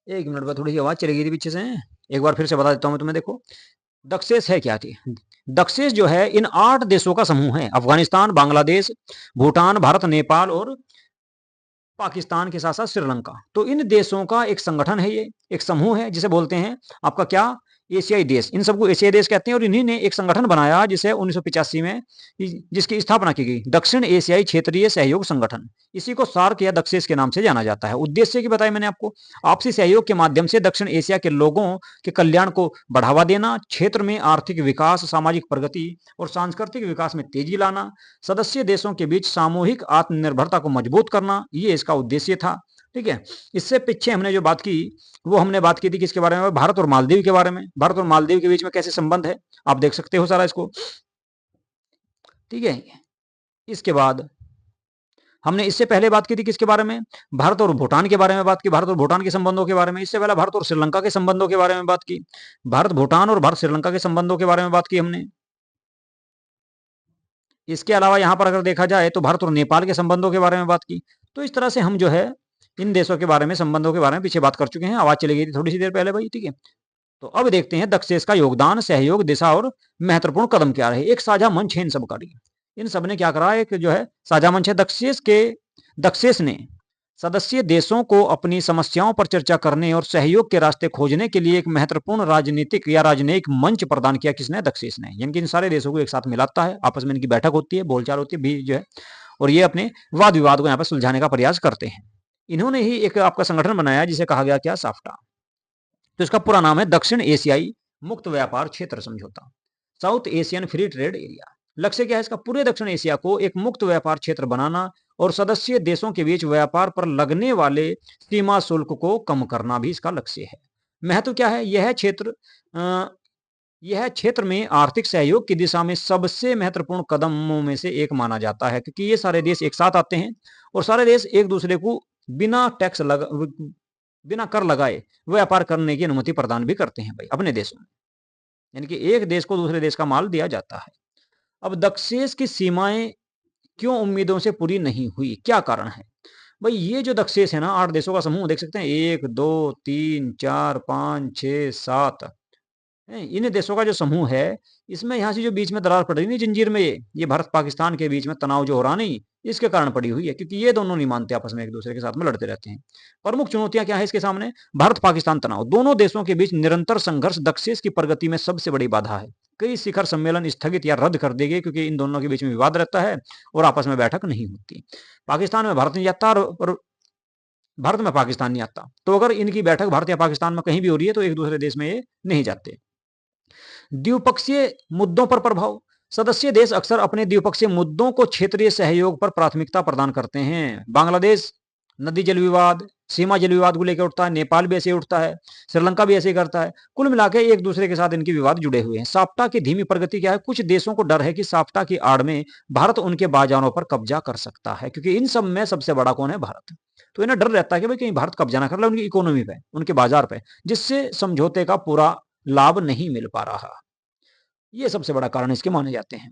एक मिनट बाद थोड़ी सी आवाज चली गई थी पीछे से, एक बार फिर से बता देता हूं मैं तुम्हें। देखो दक्षेस है क्या थी। दक्षेस जो है इन 8 देशों का समूह है, अफगानिस्तान, बांग्लादेश, भूटान, भारत, नेपाल और पाकिस्तान के साथ साथ श्रीलंका। तो इन देशों का एक संगठन है, ये एक समूह है जिसे बोलते हैं आपका क्या, एशियाई देश। इन सबको एशियाई देश कहते हैं और इन्हीं ने एक संगठन बनाया जिसे 1985 में जिसकी स्थापना की गई, दक्षिण एशियाई क्षेत्रीय सहयोग संगठन। इसी को सार्क या दक्षेस के नाम से जाना जाता है। उद्देश्य की बताई मैंने आपको, आपसी सहयोग के माध्यम से दक्षिण एशिया के लोगों के कल्याण को बढ़ावा देना, क्षेत्र में आर्थिक विकास, सामाजिक प्रगति और सांस्कृतिक विकास में तेजी लाना, सदस्य देशों के बीच सामूहिक आत्मनिर्भरता को मजबूत करना, ये इसका उद्देश्य था। ठीक है। इससे पीछे हमने जो बात की वो हमने बात की थी किसके बारे में, भारत और मालदीव के बारे में। भारत और मालदीव के बीच में कैसे संबंध है आप देख सकते हो सारा इसको। ठीक है। इसके बाद हमने इससे पहले बात की थी किसके बारे में, भारत और भूटान के बारे में बात की, भारत और भूटान के संबंधों के बारे में। इससे पहले भारत और श्रीलंका के संबंधों के बारे में बात की, भारत भूटान और भारत श्रीलंका के संबंधों के बारे में बात की हमने। इसके अलावा यहां पर अगर देखा जाए तो भारत और नेपाल के संबंधों के बारे में बात की। तो इस तरह से हम जो है इन देशों के बारे में, संबंधों के बारे में पीछे बात कर चुके हैं। आवाज चली गई थी थोड़ी सी देर पहले भाई। ठीक है। तो अब देखते हैं दक्षेस का योगदान, सहयोग, दिशा और महत्वपूर्ण कदम क्या रहे। एक साझा मंच है इन सब का, इन सब ने क्या करा, एक जो है साझा मंच है। दक्षेस ने सदस्य देशों को अपनी समस्याओं पर चर्चा करने और सहयोग के रास्ते खोजने के लिए एक महत्वपूर्ण राजनीतिक या राजनयिक मंच प्रदान किया। किसने, दक्षेस ने। यानी कि इन सारे देशों को एक साथ मिलाता है, आपस में इनकी बैठक होती है, बोलचाल होती है भी जो है, और ये अपने वाद विवाद को यहाँ पर सुलझाने का प्रयास करते हैं। इन्होंने ही एक आपका संगठन बनाया जिसे कहा गया क्या, साफ्टा। तो इसका पूरा नाम है दक्षिण एशियाई मुक्त व्यापार क्षेत्र समझौता, south Asian free trade area. लक्ष्य क्या है इसका, पूरे दक्षिण एशिया को एक मुक्त व्यापार क्षेत्र बनाना और सदस्य देशों के बीच व्यापार पर लगने वाले सीमा शुल्क को कम करना भी इसका लक्ष्य है। महत्व क्या है, यह क्षेत्र में आर्थिक सहयोग की दिशा में सबसे महत्वपूर्ण कदमों में से एक माना जाता है, क्योंकि ये सारे देश एक साथ आते हैं और सारे देश एक दूसरे को बिना कर लगाए व्यापार करने की अनुमति प्रदान भी करते हैं भाई अपने देशों में। यानी कि एक देश को दूसरे देश का माल दिया जाता है। अब दक्षेस की सीमाएं क्यों उम्मीदों से पूरी नहीं हुई, क्या कारण है भाई। ये जो दक्षेस है ना, 8 देशों का समूह देख सकते हैं, 1 2 3 4 5 6 7, इन देशों का जो समूह है, इसमें यहाँ से जो बीच में दरार पड़ रही है जंजीर में, ये भारत पाकिस्तान के बीच में तनाव जो हो रहा नहीं, इसके कारण पड़ी हुई है, क्योंकि ये दोनों नहीं मानते आपस में, एक दूसरे के साथ में लड़ते रहते हैं। प्रमुख चुनौतियां क्या है इसके सामने, भारत पाकिस्तान तनाव, दोनों देशों के बीच निरंतर संघर्ष दक्षेस की प्रगति में सबसे बड़ी बाधा है। कई शिखर सम्मेलन स्थगित या रद्द कर दिए गए क्योंकि इन दोनों के बीच में विवाद रहता है और आपस में बैठक नहीं होती। पाकिस्तान में भारत नहीं जाता और भारत में पाकिस्तान नहीं आता, तो अगर इनकी बैठक भारत या पाकिस्तान में कहीं भी हो रही है तो एक दूसरे देश में ये नहीं जाते। द्विपक्षीय मुद्दों पर प्रभाव, सदस्य देश अक्सर अपने द्विपक्षीय मुद्दों को क्षेत्रीय सहयोग पर प्राथमिकता प्रदान करते हैं। बांग्लादेश नदी जल विवाद, सीमा जल विवाद को लेकर उठता है, नेपाल भी ऐसे उठता है, श्रीलंका भी ऐसे करता है। कुल मिलाकर एक दूसरे के साथ इनके विवाद जुड़े हुए हैं। साफ्टा की धीमी प्रगति क्या है, कुछ देशों को डर है कि साफ्टा की आड़ में भारत उनके बाजारों पर कब्जा कर सकता है, क्योंकि इन सब में सबसे बड़ा कौन है, भारत। तो इन्हें डर रहता है कि भाई कहीं भारत कब्जा ना कर ले उनकी इकोनॉमी पे, उनके बाजार पे, जिससे समझौते का पूरा लाभ नहीं मिल पा रहा। ये सबसे बड़ा कारण इसके माने जाते हैं।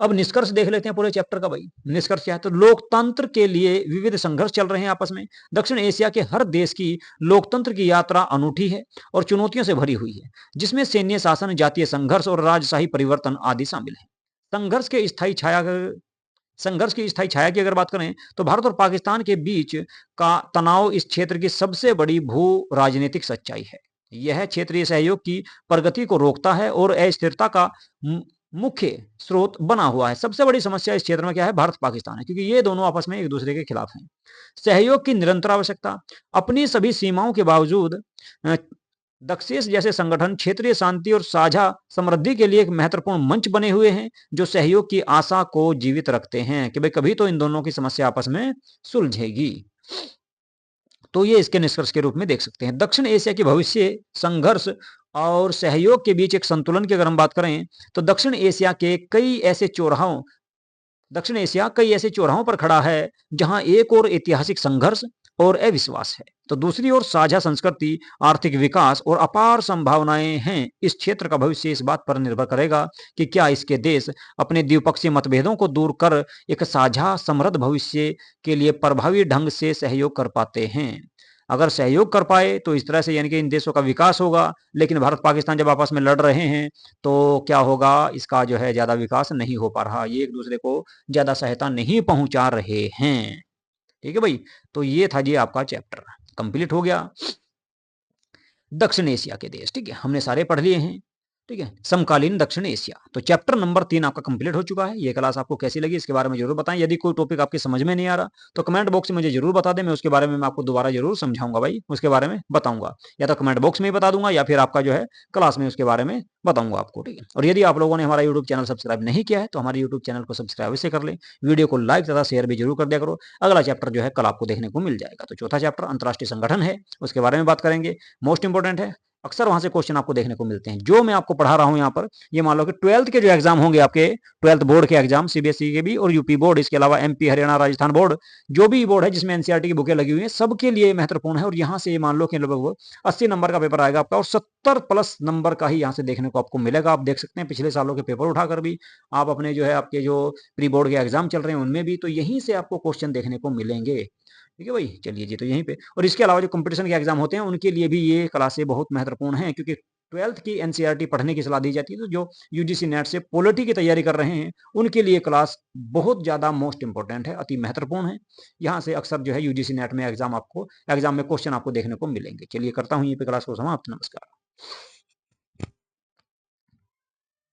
अब निष्कर्ष देख लेते हैं पूरे चैप्टर का भाई। निष्कर्ष क्या है, तो लोकतंत्र के लिए विविध संघर्ष चल रहे हैं आपस में। दक्षिण एशिया के हर देश की लोकतंत्र की यात्रा अनूठी है और चुनौतियों से भरी हुई है, जिसमें सैन्य शासन, जातीय संघर्ष और राजशाही परिवर्तन आदि शामिल है। संघर्ष की स्थायी छाया की अगर बात करें तो भारत और पाकिस्तान के बीच का तनाव इस क्षेत्र की सबसे बड़ी भू राजनीतिक सच्चाई है। यह क्षेत्रीय सहयोग की प्रगति को रोकता है और अस्थिरता का मुख्य स्रोत बना हुआ है। सबसे बड़ी समस्या इस क्षेत्र में क्या है, भारत पाकिस्तान है, क्योंकि ये दोनों आपस में एक दूसरे के खिलाफ हैं। सहयोग की निरंतर आवश्यकता, अपनी सभी सीमाओं के बावजूद दक्षेस जैसे संगठन क्षेत्रीय शांति और साझा समृद्धि के लिए एक महत्वपूर्ण मंच बने हुए हैं, जो सहयोग की आशा को जीवित रखते हैं कि भाई कभी तो इन दोनों की समस्या आपस में सुलझेगी। तो ये इसके निष्कर्ष के रूप में देख सकते हैं। दक्षिण एशिया की भविष्य संघर्ष और सहयोग के बीच एक संतुलन की अगर हम बात करें तो दक्षिण एशिया कई ऐसे चौराहों पर खड़ा है जहां एक और ऐतिहासिक संघर्ष और अविश्वास है, तो दूसरी ओर साझा संस्कृति, आर्थिक विकास और अपार संभावनाएं हैं। इस क्षेत्र का भविष्य इस बात पर निर्भर करेगा कि क्या इसके देश अपने द्विपक्षीय मतभेदों को दूर कर एक साझा समृद्ध भविष्य के लिए प्रभावी ढंग से सहयोग कर पाते हैं। अगर सहयोग कर पाए तो इस तरह से यानी कि इन देशों का विकास होगा, लेकिन भारत पाकिस्तान जब आपस में लड़ रहे हैं तो क्या होगा, इसका जो है ज़्यादा विकास नहीं हो पा रहा, ये एक दूसरे को ज़्यादा सहायता नहीं पहुंचा रहे हैं। ठीक है भाई, तो ये था जी आपका चैप्टर कंप्लीट हो गया। दक्षिण एशिया के देश, ठीक है, हमने सारे पढ़ लिए हैं। ठीक है, समकालीन दक्षिण एशिया, तो चैप्टर नंबर 3 आपका कंप्लीट हो चुका है। ये क्लास आपको कैसी लगी इसके बारे में जरूर बताएं। यदि कोई टॉपिक आपके समझ में नहीं आ रहा तो कमेंट बॉक्स में मुझे जरूर बता दें, मैं उसके बारे में मैं आपको दोबारा जरूर समझाऊंगा भाई, उसके बारे में बताऊंगा, या तो कमेंट बॉक्स में ही बता दूंगा या फिर आपका जो है क्लास में उसके बारे में बताऊंगा आपको। ठीक है, और यदि आप लोगों ने हमारा यूट्यूब चैनल सब्सक्राइब नहीं किया है तो हमारे यूट्यूब चैनल को सब्सक्राइब से कर लें, वीडियो को लाइक तथा शेयर भी जरूर कर दिया करो। अगला चैप्टर जो है कल आपको देखने को मिल जाएगा। तो चौथा चैप्टर अंतर्राष्ट्रीय संगठन है, उसके बारे में बात करेंगे, मोस्ट इंपोर्टेंट है, अक्सर वहां से क्वेश्चन आपको देखने को मिलते हैं। जो मैं आपको पढ़ा रहा हूं यहाँ पर, ये मान लो कि 12th के जो एग्जाम होंगे आपके, 12th बोर्ड के एग्जाम, सीबीएसई के भी और यूपी बोर्ड, इसके अलावा एमपी, हरियाणा, राजस्थान बोर्ड, जो भी बोर्ड है जिसमें एनसीईआरटी की बुकें लगी हुई हैं, सबके लिए महत्वपूर्ण है। और यहाँ से मान लो कि लगभग 80 नंबर का पेपर आएगा आपका, और 70 प्लस नंबर का ही यहाँ से देखने को आपको मिलेगा। आप देख सकते हैं पिछले सालों के पेपर उठाकर भी, आप अपने जो है आपके जो प्री बोर्ड के एग्जाम चल रहे हैं उनमें भी, तो यहीं से आपको क्वेश्चन देखने को मिलेंगे। ठीक है भाई, चलिए जी, तो यहीं पे, और इसके अलावा जो कंपटीशन के एग्जाम होते हैं उनके लिए भी ये क्लासें बहुत महत्वपूर्ण हैं, क्योंकि 12th की एनसीईआरटी पढ़ने की सलाह दी जाती है। तो जो यूजीसी नेट से पॉलिटी की तैयारी कर रहे हैं उनके लिए क्लास बहुत ज़्यादा मोस्ट इंपॉर्टेंट है, अति महत्वपूर्ण है। यहाँ से अक्सर जो है यूजीसी नेट में एग्जाम में क्वेश्चन आपको देखने को मिलेंगे। चलिए करता हूँ ये पे क्लास को समाप्त। नमस्कार।